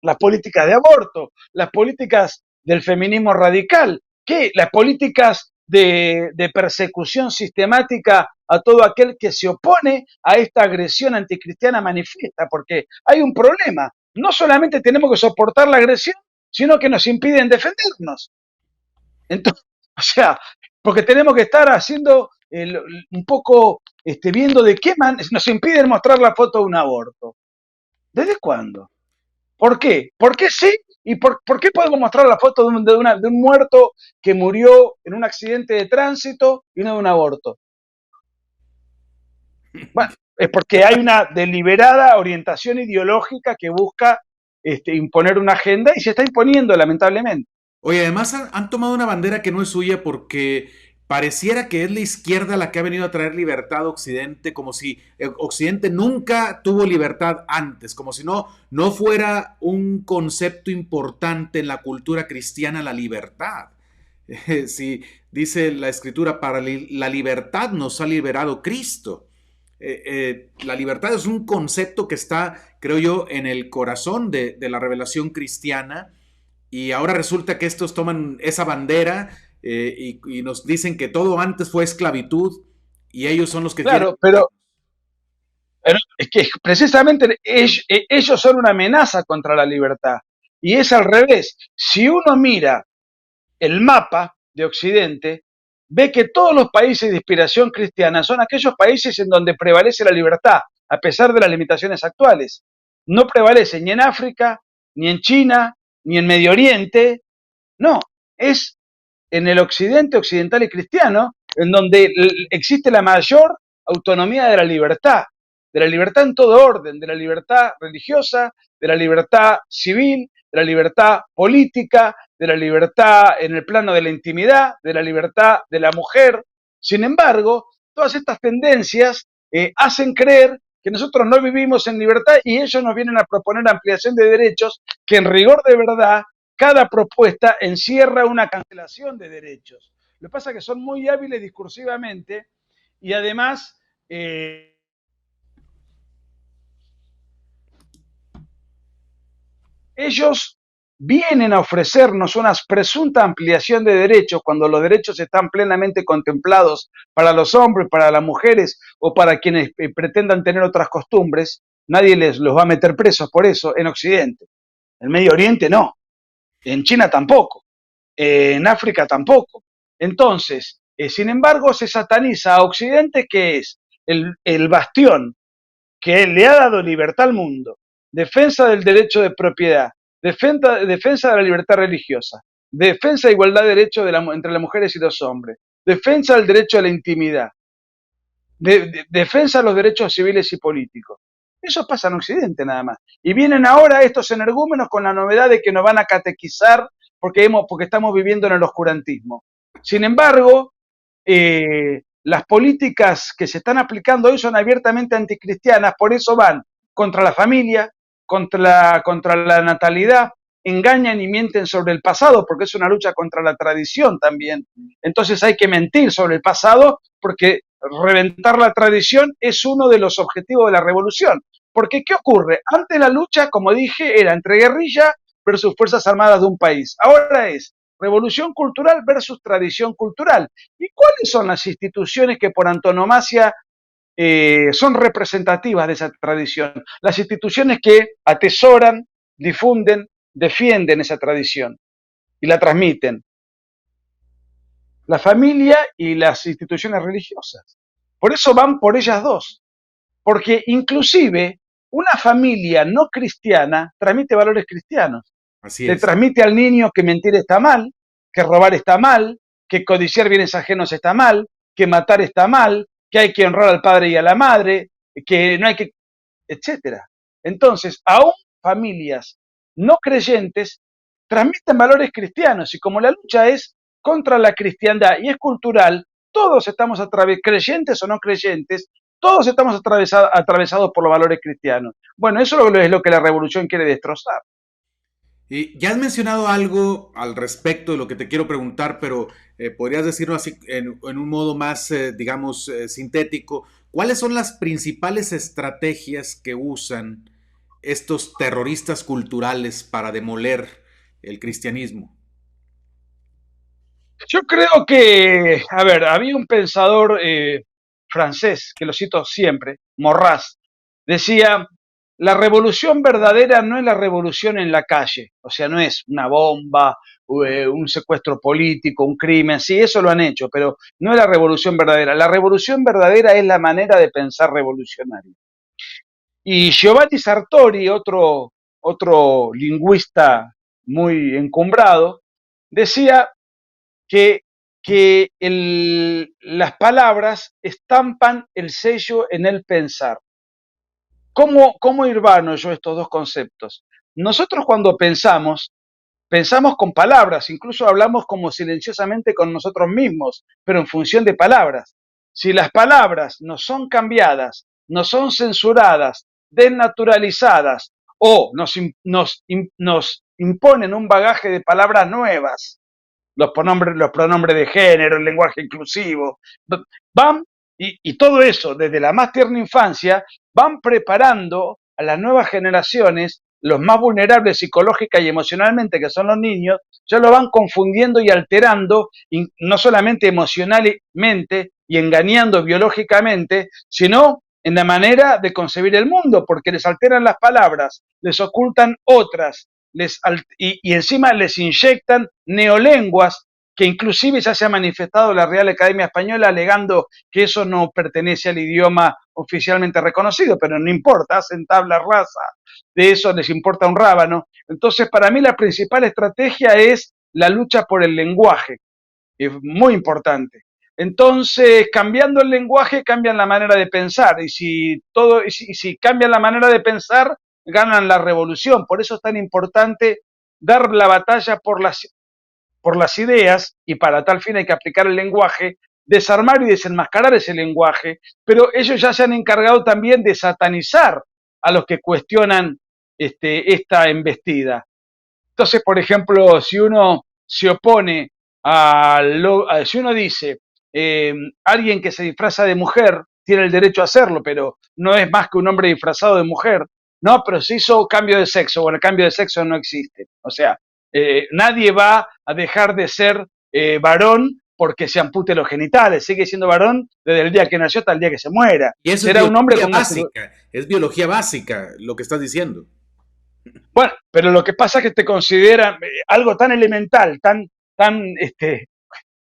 las políticas de aborto, las políticas del feminismo radical, ¿qué? Las políticas de persecución sistemática a todo aquel que se opone a esta agresión anticristiana manifiesta, porque hay un problema. No solamente tenemos que soportar la agresión, sino que nos impiden defendernos. Entonces, o sea, porque tenemos que estar haciendo un poco, viendo de qué manera nos impiden mostrar la foto de un aborto. ¿Desde cuándo? ¿Por qué? ¿Por qué sí? ¿Y por qué podemos mostrar la foto de un muerto que murió en un accidente de tránsito y no de un aborto? Bueno, es porque hay una deliberada orientación ideológica que busca imponer una agenda y se está imponiendo, lamentablemente. Oye, además han tomado una bandera que no es suya porque pareciera que es la izquierda la que ha venido a traer libertad a Occidente, como si Occidente nunca tuvo libertad antes, como si no fuera un concepto importante en la cultura cristiana la libertad. Si dice la escritura, para la libertad nos ha liberado Cristo. La libertad es un concepto que está, creo yo, en el corazón de la revelación cristiana, y ahora resulta que estos toman esa bandera y nos dicen que todo antes fue esclavitud y ellos son los que quieren claro, matarnos. pero es que precisamente ellos son una amenaza contra la libertad. Y es al revés. Si uno mira el mapa de Occidente, ve que todos los países de inspiración cristiana son aquellos países en donde prevalece la libertad, a pesar de las limitaciones actuales. No prevalece ni en África, ni en China, ni en Medio Oriente. No, es en el occidente occidental y cristiano, en donde existe la mayor autonomía de la libertad en todo orden, de la libertad religiosa, de la libertad civil, de la libertad política, de la libertad en el plano de la intimidad, de la libertad de la mujer. Sin embargo, todas estas tendencias hacen creer que nosotros no vivimos en libertad y ellos nos vienen a proponer ampliación de derechos que en rigor de verdad cada propuesta encierra una cancelación de derechos. Lo que pasa es que son muy hábiles discursivamente y además ellos vienen a ofrecernos una presunta ampliación de derechos cuando los derechos están plenamente contemplados para los hombres, para las mujeres o para quienes pretendan tener otras costumbres. Nadie los va a meter presos por eso en Occidente. En Medio Oriente no, en China tampoco, en África tampoco. Entonces, sin embargo, se sataniza a Occidente, que es el bastión que le ha dado libertad al mundo, defensa del derecho de propiedad, defensa de la libertad religiosa, defensa de igualdad de derechos entre las mujeres y los hombres, defensa del derecho a la intimidad, defensa de los derechos civiles y políticos. Eso pasa en Occidente nada más. Y vienen ahora estos energúmenos con la novedad de que nos van a catequizar porque estamos viviendo en el oscurantismo. Sin embargo, las políticas que se están aplicando hoy son abiertamente anticristianas, por eso van contra la familia, contra la natalidad, engañan y mienten sobre el pasado, porque es una lucha contra la tradición también. Entonces hay que mentir sobre el pasado, porque reventar la tradición es uno de los objetivos de la revolución. Porque, ¿qué ocurre? Antes la lucha, como dije, era entre guerrilla versus fuerzas armadas de un país. Ahora es revolución cultural versus tradición cultural. ¿Y cuáles son las instituciones que por antonomasia son representativas de esa tradición? Las instituciones que atesoran, difunden, defienden esa tradición y la transmiten. La familia y las instituciones religiosas. Por eso van por ellas dos. Porque inclusive una familia no cristiana transmite valores cristianos. Así Le es. transmite al niño que mentir está mal, que robar está mal, que codiciar bienes ajenos está mal, que matar está mal, que hay que honrar al padre y a la madre, que no hay que, etcétera. Entonces, aún familias no creyentes transmiten valores cristianos y como la lucha es contra la cristiandad y es cultural, todos estamos creyentes o no creyentes, todos estamos atravesados por los valores cristianos. Bueno, eso es lo que la revolución quiere destrozar. Y ya has mencionado algo al respecto de lo que te quiero preguntar, pero podrías decirlo así en un modo más, digamos, sintético. ¿Cuáles son las principales estrategias que usan estos terroristas culturales para demoler el cristianismo? Yo creo que, a ver, había un pensador francés, que lo cito siempre, Morras, decía, la revolución verdadera no es la revolución en la calle, o sea, no es una bomba, un secuestro político, un crimen, sí, eso lo han hecho, pero no es la revolución verdadera. La revolución verdadera es la manera de pensar revolucionaria. Y Giovanni Sartori, otro lingüista muy encumbrado, decía que, las palabras estampan el sello en el pensar. ¿Cómo hirvano yo estos dos conceptos? Nosotros cuando pensamos con palabras, incluso hablamos como silenciosamente con nosotros mismos, pero en función de palabras. Si las palabras no son cambiadas, no son censuradas, desnaturalizadas o nos imponen un bagaje de palabras nuevas, los pronombres de género, el lenguaje inclusivo, van, y todo eso, desde la más tierna infancia, van preparando a las nuevas generaciones, los más vulnerables psicológica y emocionalmente, que son los niños, ya lo van confundiendo y alterando, no solamente emocionalmente y engañando biológicamente, sino en la manera de concebir el mundo, porque les alteran las palabras, les ocultan otras, y encima les inyectan neolenguas que inclusive ya se ha manifestado la Real Academia Española alegando que eso no pertenece al idioma oficialmente reconocido, pero no importa, hacen tabla rasa, de eso les importa un rábano. Entonces, para mí la principal estrategia es la lucha por el lenguaje, es muy importante. Entonces, cambiando el lenguaje, cambian la manera de pensar, y si cambian la manera de pensar, ganan la revolución. Por eso es tan importante dar la batalla por las ideas, y para tal fin hay que aplicar el lenguaje, desarmar y desenmascarar ese lenguaje, pero ellos ya se han encargado también de satanizar a los que cuestionan esta embestida. Entonces, por ejemplo, si uno se opone si uno dice, eh, alguien que se disfraza de mujer tiene el derecho a hacerlo, pero no es más que un hombre disfrazado de mujer, no, pero se hizo cambio de sexo, bueno, el cambio de sexo no existe, o sea, nadie va a dejar de ser varón porque se ampute los genitales, sigue siendo varón desde el día que nació hasta el día que se muera, Y eso será un hombre con una es biología básica lo que estás diciendo. bueno, pero lo que pasa es que te consideran algo tan elemental,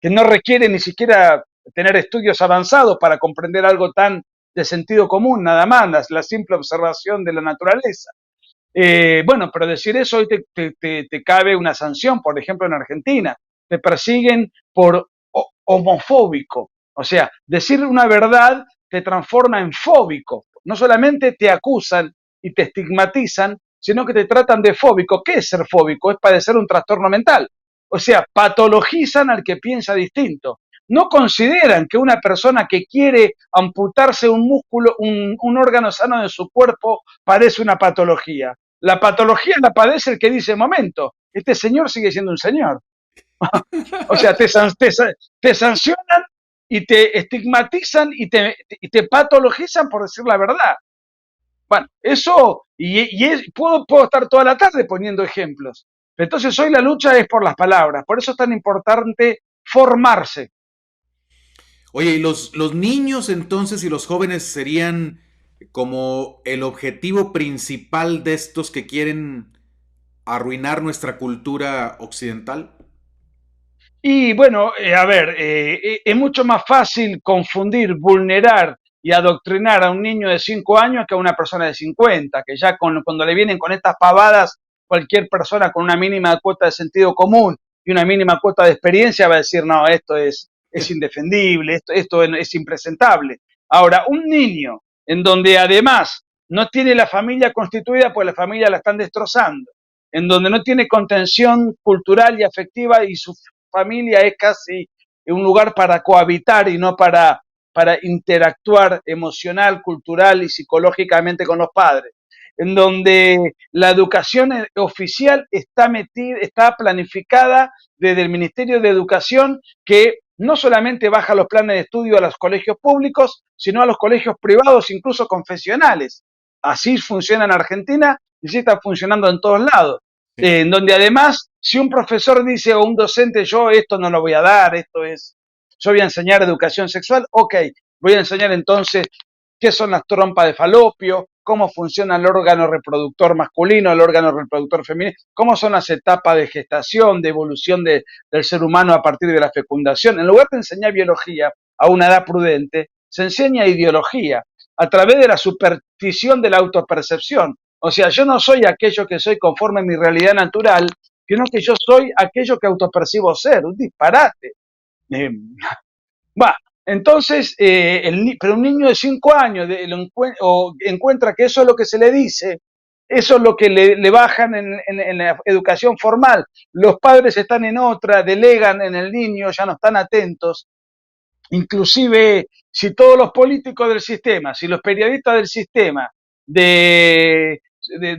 que no requiere ni siquiera tener estudios avanzados para comprender algo tan de sentido común, nada más, la simple observación de la naturaleza. Bueno, pero decir eso hoy te cabe una sanción, por ejemplo, en Argentina. Te persiguen por homofóbico. O sea, decir una verdad te transforma en fóbico. No solamente te acusan y te estigmatizan, sino que te tratan de fóbico. ¿Qué es ser fóbico? Es padecer un trastorno mental. O sea, patologizan al que piensa distinto. No consideran que una persona que quiere amputarse un músculo, un órgano sano de su cuerpo, padece una patología. La patología la padece el que dice, momento, este señor sigue siendo un señor. O sea, te sancionan y te estigmatizan y te patologizan por decir la verdad. Bueno, eso, puedo estar toda la tarde poniendo ejemplos. Entonces hoy la lucha es por las palabras, por eso es tan importante formarse. Oye, ¿y los niños entonces y los jóvenes serían como el objetivo principal de estos que quieren arruinar nuestra cultura occidental? Y bueno, a ver, es mucho más fácil confundir, vulnerar y adoctrinar a un niño de 5 años que a una persona de 50, que ya cuando le vienen con estas pavadas, cualquier persona con una mínima cuota de sentido común y una mínima cuota de experiencia va a decir, no, esto es indefendible, esto es impresentable. Ahora, un niño en donde además no tiene la familia constituida, pues la familia la están destrozando, en donde no tiene contención cultural y afectiva y su familia es casi un lugar para cohabitar y no para interactuar emocional, cultural y psicológicamente con los padres, en donde la educación oficial está planificada desde el Ministerio de Educación, que no solamente baja los planes de estudio a los colegios públicos, sino a los colegios privados, incluso confesionales. Así funciona en Argentina y así está funcionando en todos lados. Sí. En donde además, si un profesor dice o un docente, yo esto no lo voy a dar, yo voy a enseñar educación sexual, ok, voy a enseñar entonces qué son las trompas de falopio, cómo funciona el órgano reproductor masculino, el órgano reproductor femenino, cómo son las etapas de gestación, de evolución del ser humano a partir de la fecundación. En lugar de enseñar biología a una edad prudente, se enseña ideología a través de la superstición de la autopercepción. O sea, yo no soy aquello que soy conforme a mi realidad natural, sino que yo soy aquello que autopercibo ser, un disparate. Eh, Va, entonces, pero un niño de 5 años encuentra que eso es lo que se le dice, eso es lo que le bajan en la educación formal, los padres están en otra, delegan en el niño, ya no están atentos, inclusive si todos los políticos del sistema, si los periodistas del sistema, de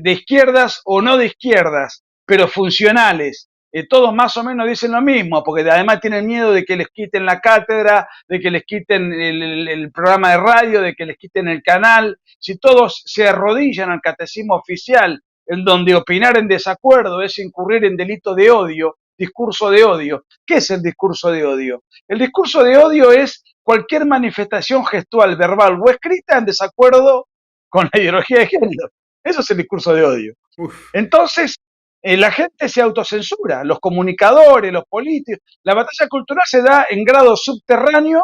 izquierdas o no de izquierdas, pero funcionales, todos más o menos dicen lo mismo, porque además tienen miedo de que les quiten la cátedra, de que les quiten el programa de radio, de que les quiten el canal. Si todos se arrodillan al catecismo oficial, en donde opinar en desacuerdo es incurrir en delito de odio, discurso de odio. ¿Qué es el discurso de odio? El discurso de odio es cualquier manifestación gestual, verbal o escrita en desacuerdo con la ideología de género. Eso es el discurso de odio. Uf. Entonces, la gente se autocensura, los comunicadores, los políticos. La batalla cultural se da en grado subterráneo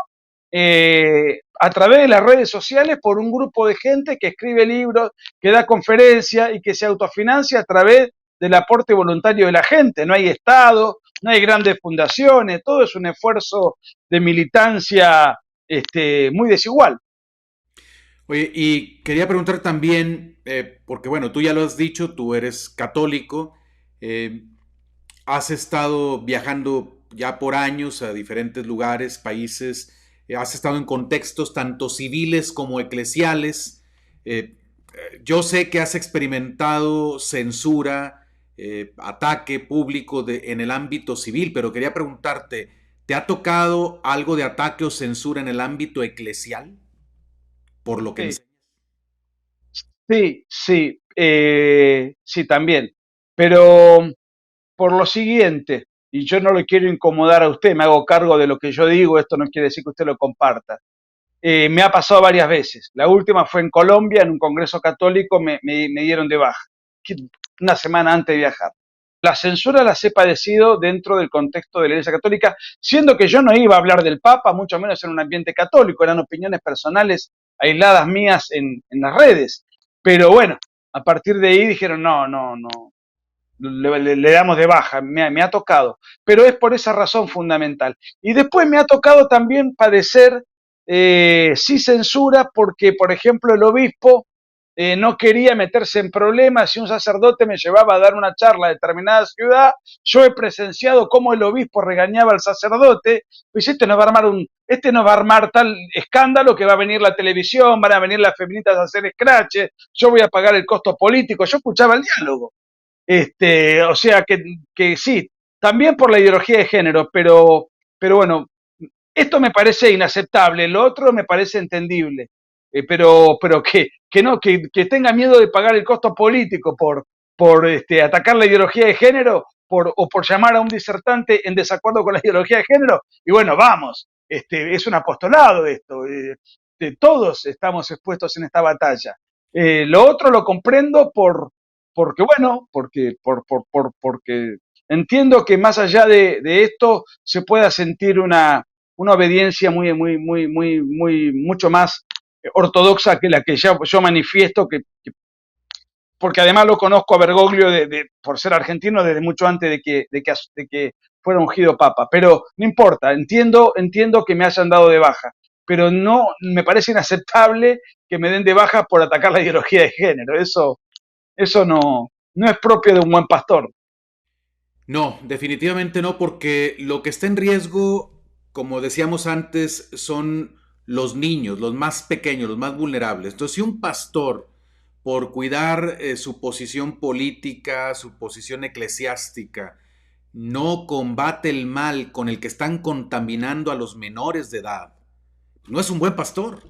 a través de las redes sociales por un grupo de gente que escribe libros, que da conferencias y que se autofinancia a través del aporte voluntario de la gente. No hay Estado, no hay grandes fundaciones, todo es un esfuerzo de militancia muy desigual. Oye, y quería preguntar también, porque bueno, tú ya lo has dicho, tú eres católico, eh, has estado viajando ya por años a diferentes lugares, países, has estado en contextos tanto civiles como eclesiales. Yo sé que has experimentado censura, ataque público en el ámbito civil, pero quería preguntarte, ¿te ha tocado algo de ataque o censura en el ámbito eclesial? Por lo que Sí, enseñas. sí, sí, sí, también. Pero por lo siguiente, y yo no le quiero incomodar a usted, me hago cargo de lo que yo digo, esto no quiere decir que usted lo comparta. Me ha pasado varias veces. La última fue en Colombia, en un congreso católico, me dieron de baja, una semana antes de viajar. La censura las he padecido dentro del contexto de la Iglesia Católica, siendo que yo no iba a hablar del Papa, mucho menos en un ambiente católico, eran opiniones personales aisladas mías en las redes. Pero bueno, a partir de ahí dijeron, no, no, no, le damos de baja, me ha tocado, pero es por esa razón fundamental. Y después me ha tocado también padecer, sí, censura, porque, por ejemplo, el obispo no quería meterse en problemas. Si un sacerdote me llevaba a dar una charla a determinada ciudad, yo he presenciado cómo el obispo regañaba al sacerdote, pues este no va a armar tal escándalo que va a venir la televisión, van a venir las feministas a hacer scratches, yo voy a pagar el costo político. Yo escuchaba el diálogo. O sea que sí, también por la ideología de género, pero bueno, esto me parece inaceptable, lo otro me parece entendible, pero que no, que tenga miedo de pagar el costo político por atacar la ideología de género o por llamar a un disertante en desacuerdo con la ideología de género, y bueno, vamos, es un apostolado esto, todos estamos expuestos en esta batalla. Lo otro lo comprendo porque bueno, porque entiendo que más allá de esto se pueda sentir una obediencia mucho más ortodoxa que la que yo manifiesto, porque además lo conozco a Bergoglio por ser argentino desde mucho antes de que fuera ungido papa. Pero no importa, entiendo que me hayan dado de baja, pero no me parece inaceptable que me den de baja por atacar la ideología de género. Eso no es propio de un buen pastor. No, definitivamente no, porque lo que está en riesgo, como decíamos antes, son los niños, los más pequeños, los más vulnerables. Entonces, si un pastor, por cuidar su posición política, su posición eclesiástica, no combate el mal con el que están contaminando a los menores de edad, no es un buen pastor.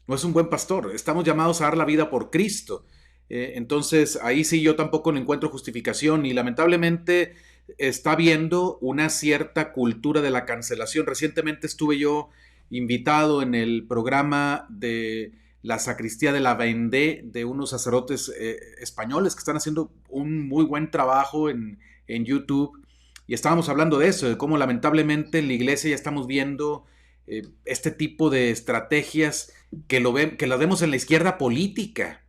No es un buen pastor. Estamos llamados a dar la vida por Cristo. Entonces, ahí sí yo tampoco le encuentro justificación y lamentablemente está habiendo una cierta cultura de la cancelación. Recientemente estuve yo invitado en el programa de la sacristía de la Vendée de unos sacerdotes españoles que están haciendo un muy buen trabajo en YouTube y estábamos hablando de eso, de cómo lamentablemente en la iglesia ya estamos viendo este tipo de estrategias que lo vemos en la izquierda política.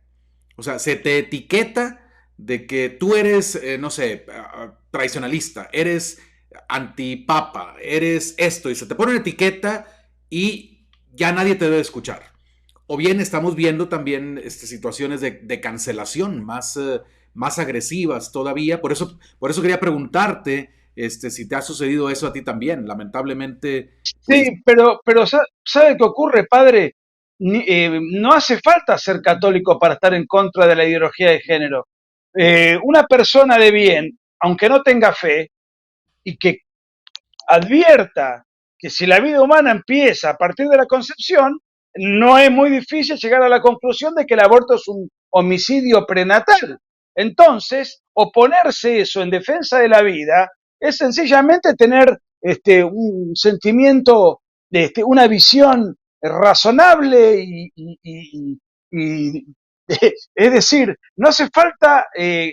O sea, se te etiqueta de que tú eres, no sé, tradicionalista, eres antipapa, eres esto, y se te pone una etiqueta y ya nadie te debe escuchar. O bien estamos viendo también situaciones de cancelación más agresivas todavía. Por eso quería preguntarte si te ha sucedido eso a ti también. Lamentablemente, pues Sí, pero ¿sabe qué ocurre, padre? No hace falta ser católico para estar en contra de la ideología de género. Una persona de bien, aunque no tenga fe, y que advierta que si la vida humana empieza a partir de la concepción, no es muy difícil llegar a la conclusión de que el aborto es un homicidio prenatal. Entonces, oponerse eso en defensa de la vida es sencillamente tener un sentimiento una visión razonable y es decir, no hace falta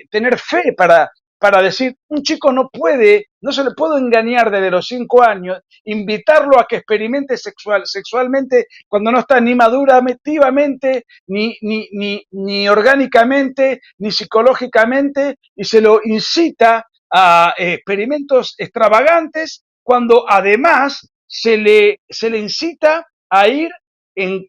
tener fe para decir, un chico no puede, no se le puede engañar desde los 5 años, invitarlo a que experimente sexualmente cuando no está ni madurativamente, ni orgánicamente, ni psicológicamente, y se lo incita a experimentos extravagantes cuando además se le incita a ir en,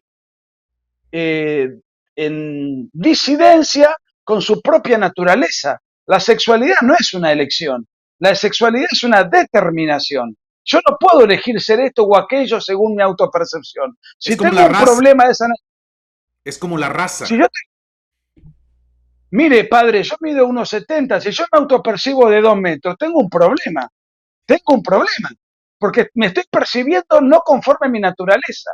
eh, en disidencia con su propia naturaleza. La sexualidad no es una elección, la sexualidad es una determinación. Yo no puedo elegir ser esto o aquello según mi autopercepción. Es Si como tengo la un raza, problema de esa, es como la si raza. yo mire, padre, yo mido 1,70, si yo me autopercibo de 2 metros, tengo un problema, porque me estoy percibiendo no conforme a mi naturaleza.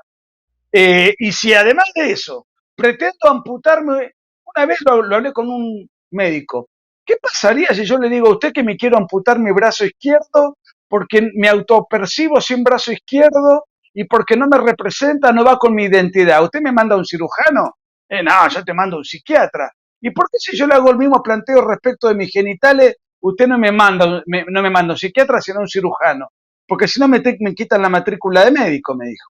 Y si además de eso pretendo amputarme, una vez lo hablé con un médico, ¿qué pasaría si yo le digo a usted que me quiero amputar mi brazo izquierdo porque me autopercibo sin brazo izquierdo y porque no me representa, no va con mi identidad? ¿Usted me manda a un cirujano? No, yo te mando a un psiquiatra. ¿Y por qué si yo le hago el mismo planteo respecto de mis genitales, usted no me manda a un psiquiatra, sino a un cirujano? Porque si no me quitan la matrícula de médico, me dijo.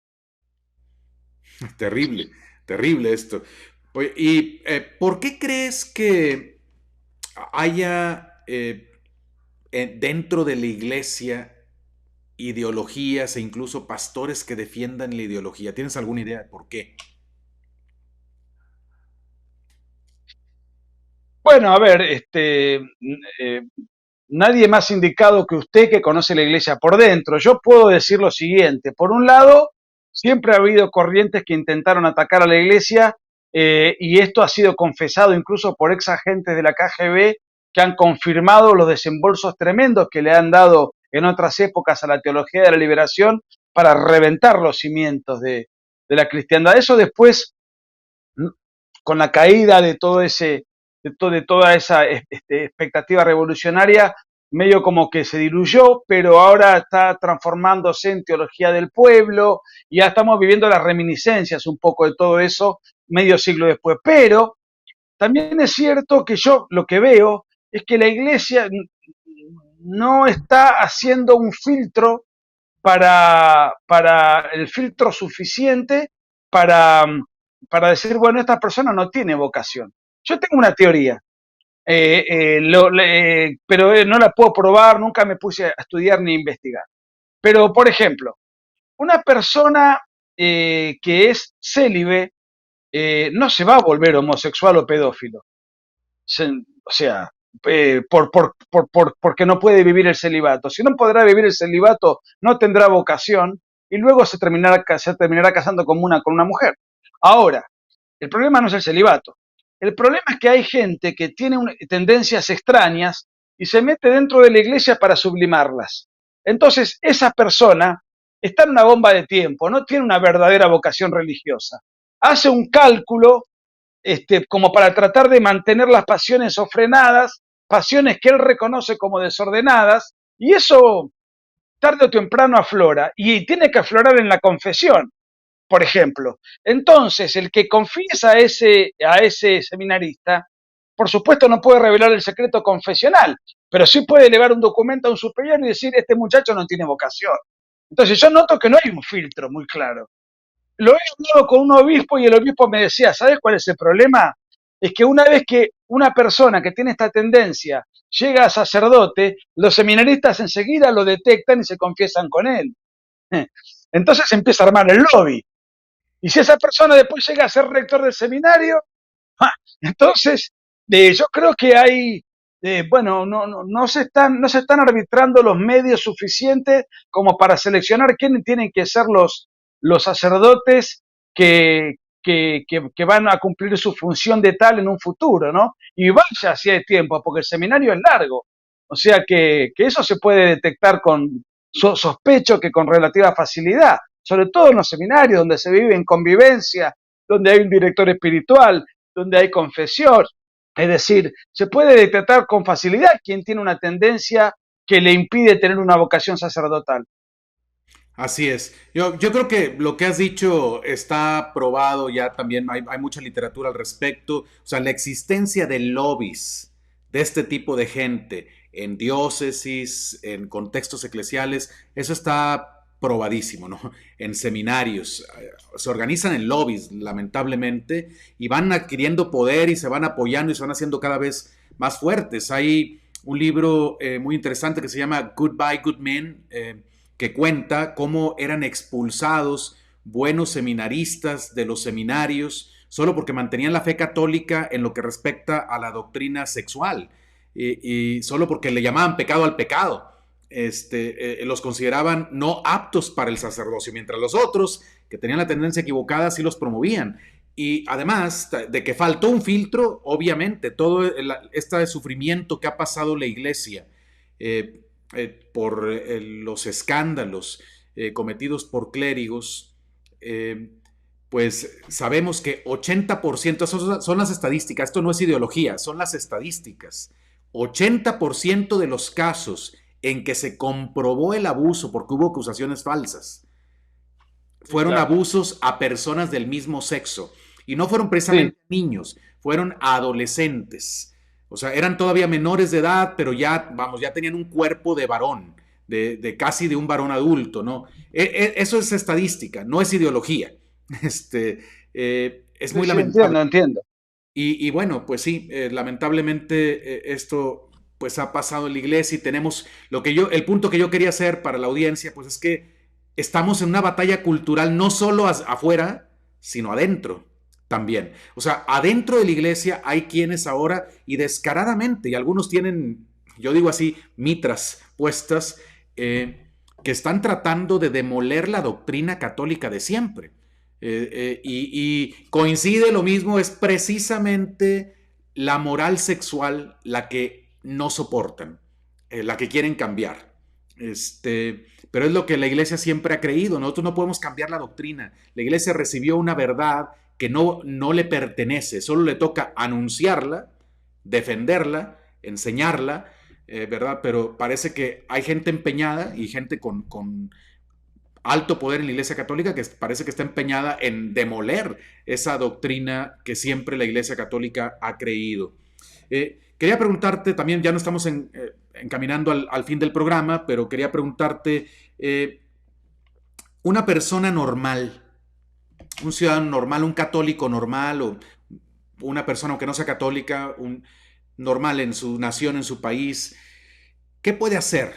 Terrible, terrible esto. Oye, ¿y por qué crees que haya dentro de la iglesia ideologías e incluso pastores que defiendan la ideología? ¿Tienes alguna idea de por qué? Bueno, a ver, nadie más indicado que usted que conoce la iglesia por dentro. Yo puedo decir lo siguiente. Por un lado, siempre ha habido corrientes que intentaron atacar a la iglesia y esto ha sido confesado incluso por ex agentes de la KGB que han confirmado los desembolsos tremendos que le han dado en otras épocas a la teología de la liberación para reventar los cimientos de la cristiandad. Eso después, con la caída de todo ese, de toda esa expectativa revolucionaria, medio como que se diluyó, pero ahora está transformándose en teología del pueblo y ya estamos viviendo las reminiscencias un poco de todo eso medio siglo después. Pero también es cierto que yo lo que veo es que la iglesia no está haciendo un filtro para el filtro suficiente para, para decir, bueno, esta persona no tiene vocación. Yo tengo una teoría, pero no la puedo probar, nunca me puse a estudiar ni a investigar. Pero, por ejemplo, una persona que es célibe no se va a volver homosexual o pedófilo. O sea, porque no puede vivir el celibato. Si no podrá vivir el celibato, no tendrá vocación y luego se terminará casando con una mujer. Ahora, el problema no es el celibato. El problema es que hay gente que tiene tendencias extrañas y se mete dentro de la iglesia para sublimarlas. Entonces, esa persona está en una bomba de tiempo, no tiene una verdadera vocación religiosa. Hace un cálculo como para tratar de mantener las pasiones frenadas, pasiones que él reconoce como desordenadas, y eso tarde o temprano aflora, y tiene que aflorar en la confesión, por ejemplo. Entonces, el que confiesa a ese seminarista, por supuesto no puede revelar el secreto confesional, pero sí puede elevar un documento a un superior y decir, este muchacho no tiene vocación. Entonces yo noto que no hay un filtro muy claro. Lo he hablado con un obispo y el obispo me decía, ¿sabes cuál es el problema? Es que una vez que una persona que tiene esta tendencia llega a sacerdote, los seminaristas enseguida lo detectan y se confiesan con él. Entonces empieza a armar el lobby. Y si esa persona después llega a ser rector del seminario, entonces yo creo que hay, bueno, no se están arbitrando los medios suficientes como para seleccionar quiénes tienen que ser los sacerdotes que van a cumplir su función de tal en un futuro, ¿no? Y vaya si hay tiempo, porque el seminario es largo. O sea que eso se puede detectar sospecho que con relativa facilidad, sobre todo en los seminarios donde se vive en convivencia, donde hay un director espiritual, donde hay confesión. Es decir, se puede detectar con facilidad quién tiene una tendencia que le impide tener una vocación sacerdotal. Así es. Yo creo que lo que has dicho está probado ya también, hay mucha literatura al respecto. O sea, la existencia de lobbies de este tipo de gente en diócesis, en contextos eclesiales, eso está probadísimo, ¿no? En seminarios. Se organizan en lobbies, lamentablemente, y van adquiriendo poder y se van apoyando y se van haciendo cada vez más fuertes. Hay un libro muy interesante que se llama Goodbye Good Men, que cuenta cómo eran expulsados buenos seminaristas de los seminarios solo porque mantenían la fe católica en lo que respecta a la doctrina sexual y solo porque le llamaban pecado al pecado. Los consideraban no aptos para el sacerdocio, mientras los otros, que tenían la tendencia equivocada, sí los promovían. Y además de que faltó un filtro, obviamente, todo este sufrimiento que ha pasado la iglesia por los escándalos cometidos por clérigos, pues sabemos que 80%, son las estadísticas, esto no es ideología, son las estadísticas, 80% de los casos en que se comprobó el abuso porque hubo acusaciones falsas, Sí, fueron claro. abusos a personas del mismo sexo. Y no fueron Sí, precisamente niños, fueron adolescentes. O sea, eran todavía menores de edad, pero ya, vamos, ya tenían un cuerpo de varón, de casi de un varón adulto, ¿no? Eso es estadística, no es ideología. Este, es sí, muy sí, lamentable. entiendo, entiendo. Bueno, pues sí, lamentablemente esto pues ha pasado en la iglesia y tenemos el punto que yo quería hacer para la audiencia, pues es que estamos en una batalla cultural no solo afuera, sino adentro también. O sea, adentro de la iglesia hay quienes ahora y descaradamente, y algunos tienen, yo digo así, mitras puestas, que están tratando de demoler la doctrina católica de siempre. Y coincide lo mismo, es precisamente la moral sexual la que no soportan, la que quieren cambiar. Pero es lo que la iglesia siempre ha creído. Nosotros no podemos cambiar la doctrina. La iglesia recibió una verdad que no le pertenece, solo le toca anunciarla, defenderla, enseñarla, ¿verdad? Pero parece que hay gente empeñada y gente con alto poder en la Iglesia Católica que parece que está empeñada en demoler esa doctrina que siempre la Iglesia Católica ha creído. Quería preguntarte, también ya no estamos encaminando al fin del programa, pero quería preguntarte, una persona normal, un ciudadano normal, un católico normal o una persona aunque no sea católica, un normal en su nación, en su país, ¿qué puede hacer?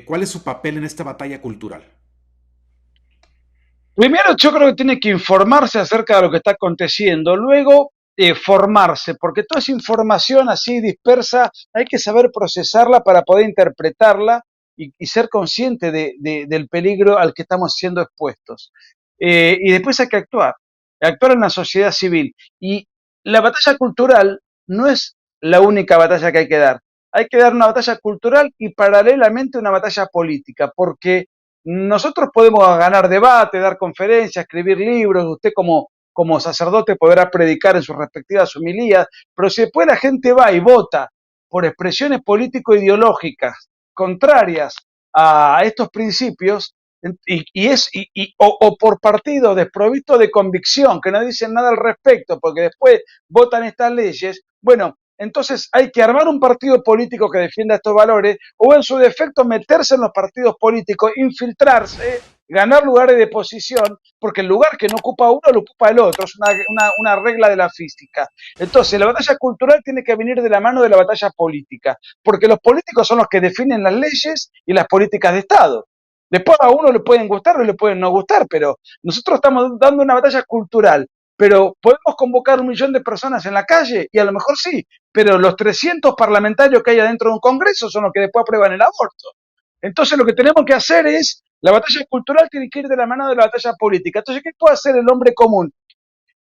¿Cuál es su papel en esta batalla cultural? Primero, yo creo que tiene que informarse acerca de lo que está aconteciendo. Luego, formarse, porque toda esa información así dispersa hay que saber procesarla para poder interpretarla y ser consciente del peligro al que estamos siendo expuestos. Y después hay que actuar en la sociedad civil. Y la batalla cultural no es la única batalla que hay que dar. Hay que dar una batalla cultural y paralelamente una batalla política, porque nosotros podemos ganar debate, dar conferencias, escribir libros, usted como sacerdote podrá predicar en sus respectivas homilías, pero si después la gente va y vota por expresiones político-ideológicas contrarias a estos principios, o por partidos desprovistos de convicción, que no dicen nada al respecto, porque después votan estas leyes, bueno, entonces hay que armar un partido político que defienda estos valores o en su defecto meterse en los partidos políticos, infiltrarse, ganar lugares de posición, porque el lugar que no ocupa uno lo ocupa el otro, es una regla de la física. Entonces la batalla cultural tiene que venir de la mano de la batalla política, porque los políticos son los que definen las leyes y las políticas de Estado. Después a uno le pueden gustar o le pueden no gustar, pero nosotros estamos dando una batalla cultural. Pero podemos convocar 1 millón de personas en la calle y a lo mejor sí, pero los 300 parlamentarios que hay adentro de un congreso son los que después aprueban el aborto. Entonces lo que tenemos que hacer es, la batalla cultural tiene que ir de la mano de la batalla política. Entonces, ¿qué puede hacer el hombre común?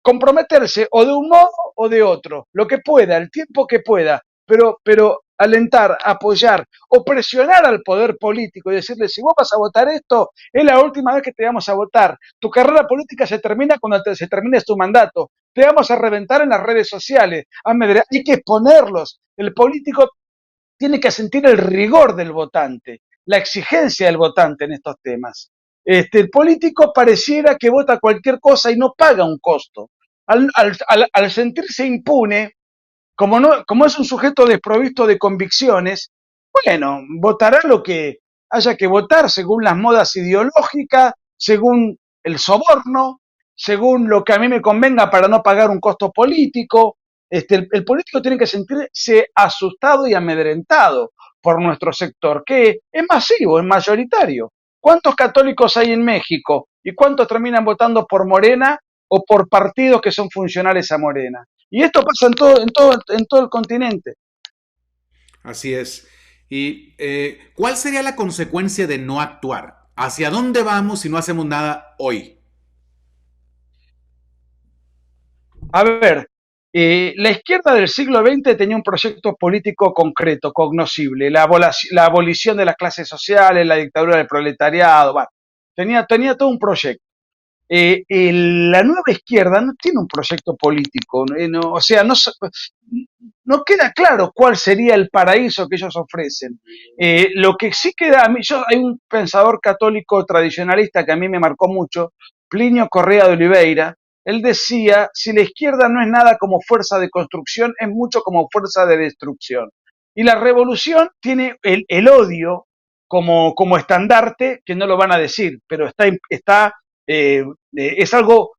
Comprometerse o de un modo o de otro, lo que pueda, el tiempo que pueda, pero alentar, apoyar o presionar al poder político y decirle, si vos vas a votar esto, es la última vez que te vamos a votar. Tu carrera política se termina cuando se termine tu mandato. Te vamos a reventar en las redes sociales. Hay que exponerlos. El político tiene que sentir el rigor del votante, la exigencia del votante en estos temas. El político pareciera que vota cualquier cosa y no paga un costo. Al sentirse impune, como es un sujeto desprovisto de convicciones, bueno, votará lo que haya que votar según las modas ideológicas, según el soborno, según lo que a mí me convenga para no pagar un costo político. El político tiene que sentirse asustado y amedrentado por nuestro sector, que es masivo, es mayoritario. ¿Cuántos católicos hay en México y cuántos terminan votando por Morena o por partidos que son funcionales a Morena? Y esto pasa en todo el continente. Así es. ¿Y cuál sería la consecuencia de no actuar? ¿Hacia dónde vamos si no hacemos nada hoy? A ver, la izquierda del siglo XX tenía un proyecto político concreto, cognoscible, la abolición de las clases sociales, la dictadura del proletariado, bueno, tenía todo un proyecto. La nueva izquierda no tiene un proyecto político, o sea, no queda claro cuál sería el paraíso que ellos ofrecen. Lo que sí queda, hay un pensador católico tradicionalista que a mí me marcó mucho, Plinio Correa de Oliveira. Él decía, si la izquierda no es nada como fuerza de construcción, es mucho como fuerza de destrucción. Y la revolución tiene el odio como estandarte, que no lo van a decir, pero es algo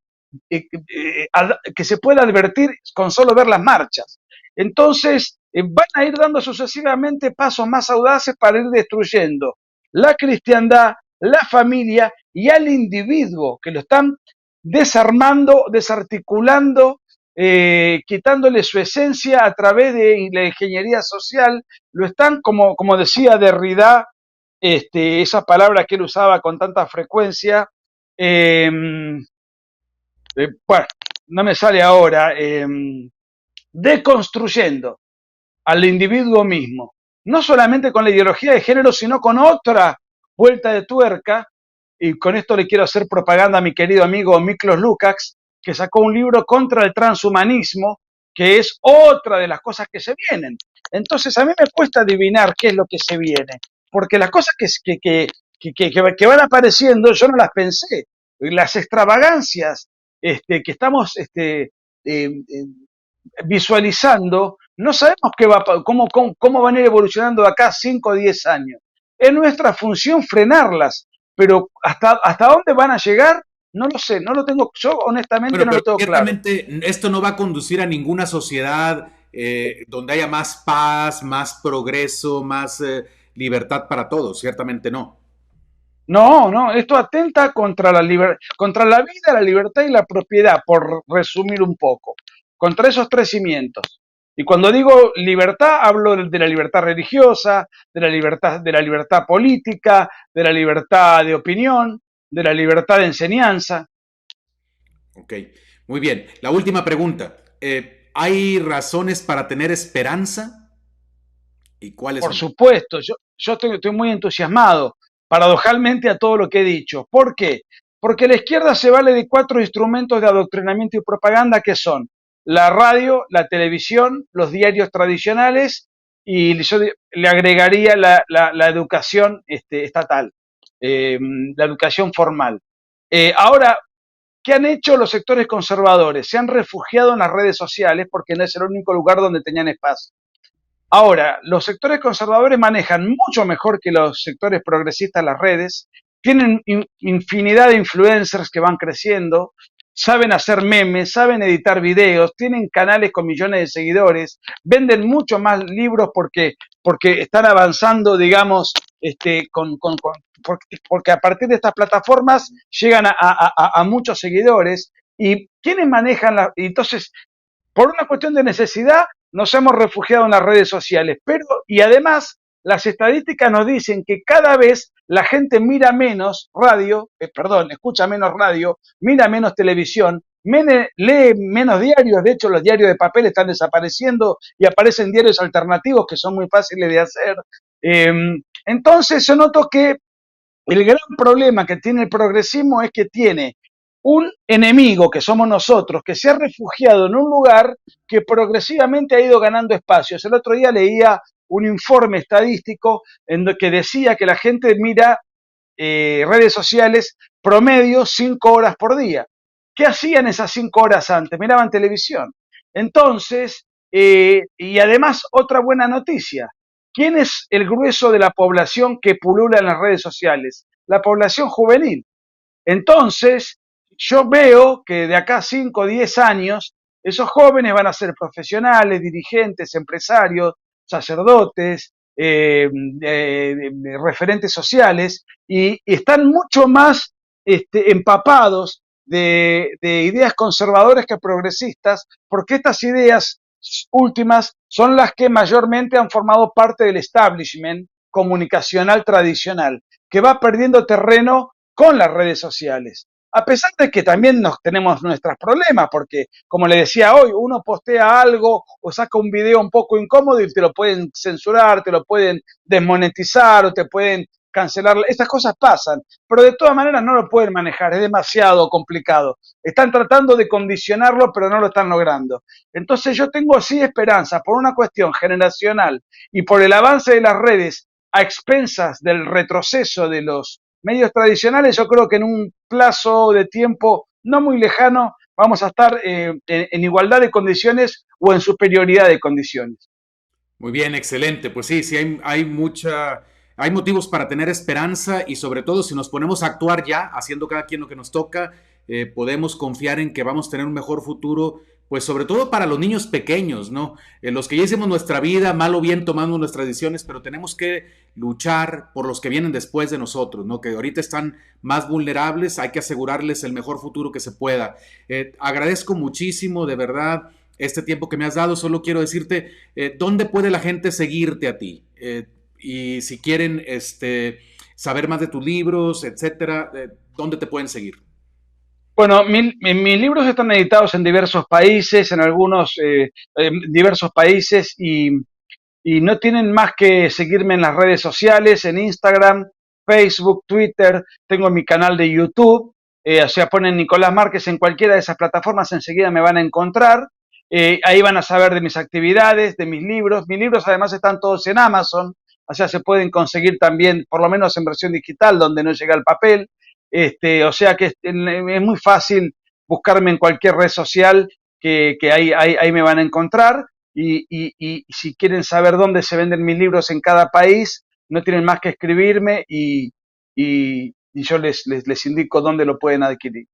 que se puede advertir con solo ver las marchas. Entonces, van a ir dando sucesivamente pasos más audaces para ir destruyendo la cristiandad, la familia y al individuo, que lo están desarmando, desarticulando, quitándole su esencia a través de la ingeniería social, lo están, como decía Derrida, esa palabra que él usaba con tanta frecuencia, eh, bueno, no me sale ahora, deconstruyendo al individuo mismo, no solamente con la ideología de género, sino con otra vuelta de tuerca, y con esto le quiero hacer propaganda a mi querido amigo Miklos Lukács, que sacó un libro contra el transhumanismo, que es otra de las cosas que se vienen. Entonces a mí me cuesta adivinar qué es lo que se viene, porque las cosas que van apareciendo yo no las pensé. Las extravagancias que estamos visualizando, no sabemos cómo van a ir evolucionando de acá 5 o 10 años. Es nuestra función frenarlas, pero hasta dónde van a llegar, no lo sé, no lo tengo, yo honestamente Bueno, no pero lo tengo claro. ciertamente esto no va a conducir a ninguna sociedad donde haya más paz, más progreso, más libertad para todos. Ciertamente no. No, no, esto atenta contra la vida, la libertad y la propiedad, por resumir un poco, contra esos tres cimientos. Y cuando digo libertad, hablo de la libertad religiosa, de la libertad política, de la libertad de opinión, de la libertad de enseñanza. Ok, muy bien. La última pregunta. ¿Hay razones para tener esperanza? ¿Y cuáles Por son? supuesto, yo estoy muy entusiasmado, paradojalmente, a todo lo que he dicho. ¿Por qué? Porque la izquierda se vale de cuatro instrumentos de adoctrinamiento y propaganda que son la radio, la televisión, los diarios tradicionales y yo le agregaría la educación estatal, eh, la educación formal. Ahora, ¿qué han hecho los sectores conservadores? Se han refugiado en las redes sociales porque no es el único lugar donde tenían espacio. Ahora, los sectores conservadores manejan mucho mejor que los sectores progresistas las redes, tienen infinidad de influencers que van creciendo, saben hacer memes, saben editar videos, tienen canales con millones de seguidores, venden mucho más libros porque están avanzando, digamos, porque a partir de estas plataformas llegan a muchos seguidores. ¿Y quiénes manejan entonces, por una cuestión de necesidad, nos hemos refugiado en las redes sociales, pero y además las estadísticas nos dicen que cada vez la gente mira menos radio, escucha menos radio, mira menos televisión, lee menos diarios, de hecho los diarios de papel están desapareciendo y aparecen diarios alternativos que son muy fáciles de hacer. Eh, entonces yo noto que el gran problema que tiene el progresismo es que tiene un enemigo, que somos nosotros, que se ha refugiado en un lugar que progresivamente ha ido ganando espacios. El otro día leía un informe estadístico en el que decía que la gente mira redes sociales promedio 5 horas por día. ¿Qué hacían esas 5 horas antes? Miraban televisión. Entonces, y además otra buena noticia, ¿quién es el grueso de la población que pulula en las redes sociales? La población juvenil. Entonces, yo veo que de acá a 5 o 10 años, esos jóvenes van a ser profesionales, dirigentes, empresarios, sacerdotes, referentes sociales, y están mucho más empapados de ideas conservadoras que progresistas, porque estas ideas últimas son las que mayormente han formado parte del establishment comunicacional tradicional, que va perdiendo terreno con las redes sociales. A pesar de que también tenemos nuestros problemas, porque como le decía hoy, uno postea algo o saca un video un poco incómodo y te lo pueden censurar, te lo pueden desmonetizar o te pueden cancelar. Estas cosas pasan, pero de todas maneras no lo pueden manejar, es demasiado complicado. Están tratando de condicionarlo, pero no lo están logrando. Entonces yo tengo sí esperanza por una cuestión generacional y por el avance de las redes a expensas del retroceso de los medios tradicionales. Yo creo que en un plazo de tiempo no muy lejano vamos a estar en igualdad de condiciones o en superioridad de condiciones. Muy bien, excelente. Pues sí, sí hay motivos para tener esperanza y sobre todo si nos ponemos a actuar ya, haciendo cada quien lo que nos toca, podemos confiar en que vamos a tener un mejor futuro, pues sobre todo para los niños pequeños, ¿no? Los que ya hicimos nuestra vida, mal o bien tomamos nuestras decisiones, pero tenemos que luchar por los que vienen después de nosotros, ¿no? Que ahorita están más vulnerables, hay que asegurarles el mejor futuro que se pueda. Agradezco muchísimo, de verdad, este tiempo que me has dado. Solo quiero decirte, ¿dónde puede la gente seguirte a ti? Y si quieren saber más de tus libros, etcétera, ¿dónde te pueden seguir? Bueno, mis libros están editados en diversos países, en algunos diversos países, y no tienen más que seguirme en las redes sociales, en Instagram, Facebook, Twitter, tengo mi canal de YouTube, o sea, ponen Nicolás Márquez en cualquiera de esas plataformas, enseguida me van a encontrar. Ahí van a saber de mis actividades, de mis libros además están todos en Amazon, o sea, se pueden conseguir también, por lo menos en versión digital, donde no llega el papel. O sea que es muy fácil buscarme en cualquier red social, que ahí me van a encontrar. Y si quieren saber dónde se venden mis libros en cada país, no tienen más que escribirme, y yo les indico dónde lo pueden adquirir.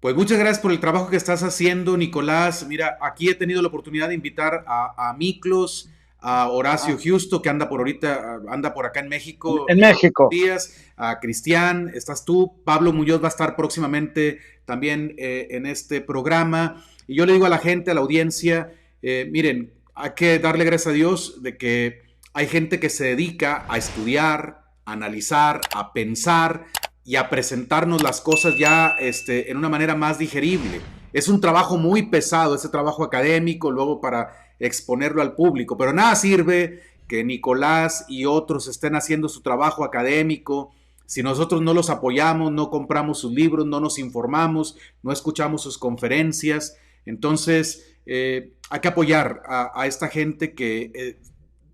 Pues muchas gracias por el trabajo que estás haciendo, Nicolás. Mira, aquí he tenido la oportunidad de invitar a Miklos, a Horacio Justo, que anda por ahorita, anda por acá en México En México. días, a Cristian, estás tú, Pablo Muñoz va a estar próximamente también en este programa. Y yo le digo a la gente, a la audiencia, miren, hay que darle gracias a Dios de que hay gente que se dedica a estudiar, a analizar, a pensar y a presentarnos las cosas ya en una manera más digerible. Es un trabajo muy pesado, ese trabajo académico, luego para exponerlo al público, pero nada sirve que Nicolás y otros estén haciendo su trabajo académico si nosotros no los apoyamos, no compramos sus libros, no nos informamos, no escuchamos sus conferencias. Entonces, hay que apoyar a esta gente que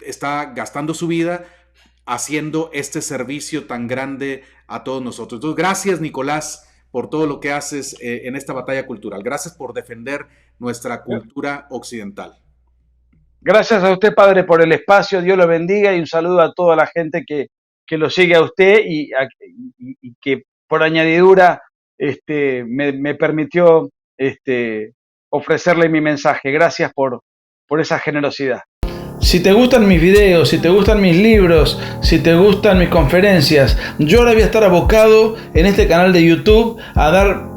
está gastando su vida haciendo este servicio tan grande a todos nosotros. Entonces, gracias, Nicolás, por todo lo que haces en esta batalla cultural. Gracias por defender nuestra cultura occidental. Gracias a usted, padre, por el espacio. Dios lo bendiga, y un saludo a toda la gente que lo sigue a usted, y que por añadidura me permitió ofrecerle mi mensaje. Gracias por esa generosidad. Si te gustan mis videos, si te gustan mis libros, si te gustan mis conferencias, yo ahora voy a estar abocado en este canal de YouTube a dar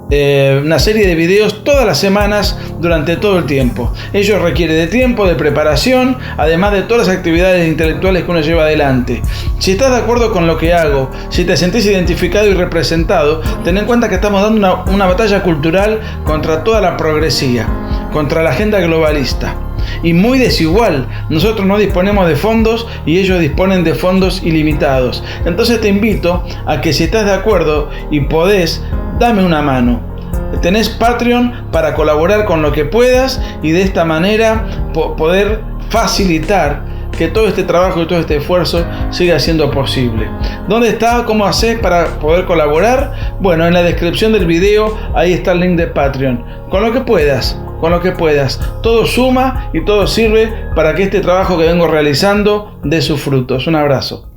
una serie de videos todas las semanas durante todo el tiempo. Ello requiere de tiempo, de preparación, además de todas las actividades intelectuales que uno lleva adelante. Si estás de acuerdo con lo que hago, si te sentís identificado y representado, ten en cuenta que estamos dando una batalla cultural contra toda la progresía, contra la agenda globalista. Y muy desigual. Nosotros no disponemos de fondos y ellos disponen de fondos ilimitados. Entonces te invito a que, si estás de acuerdo y podés, dame una mano. Tenés Patreon para colaborar con lo que puedas y de esta manera poder facilitar que todo este trabajo y todo este esfuerzo siga siendo posible. ¿Dónde está? ¿Cómo haces para poder colaborar? Bueno, en la descripción del video ahí está el link de Patreon. Con lo que puedas. Todo suma y todo sirve para que este trabajo que vengo realizando dé sus frutos. Un abrazo.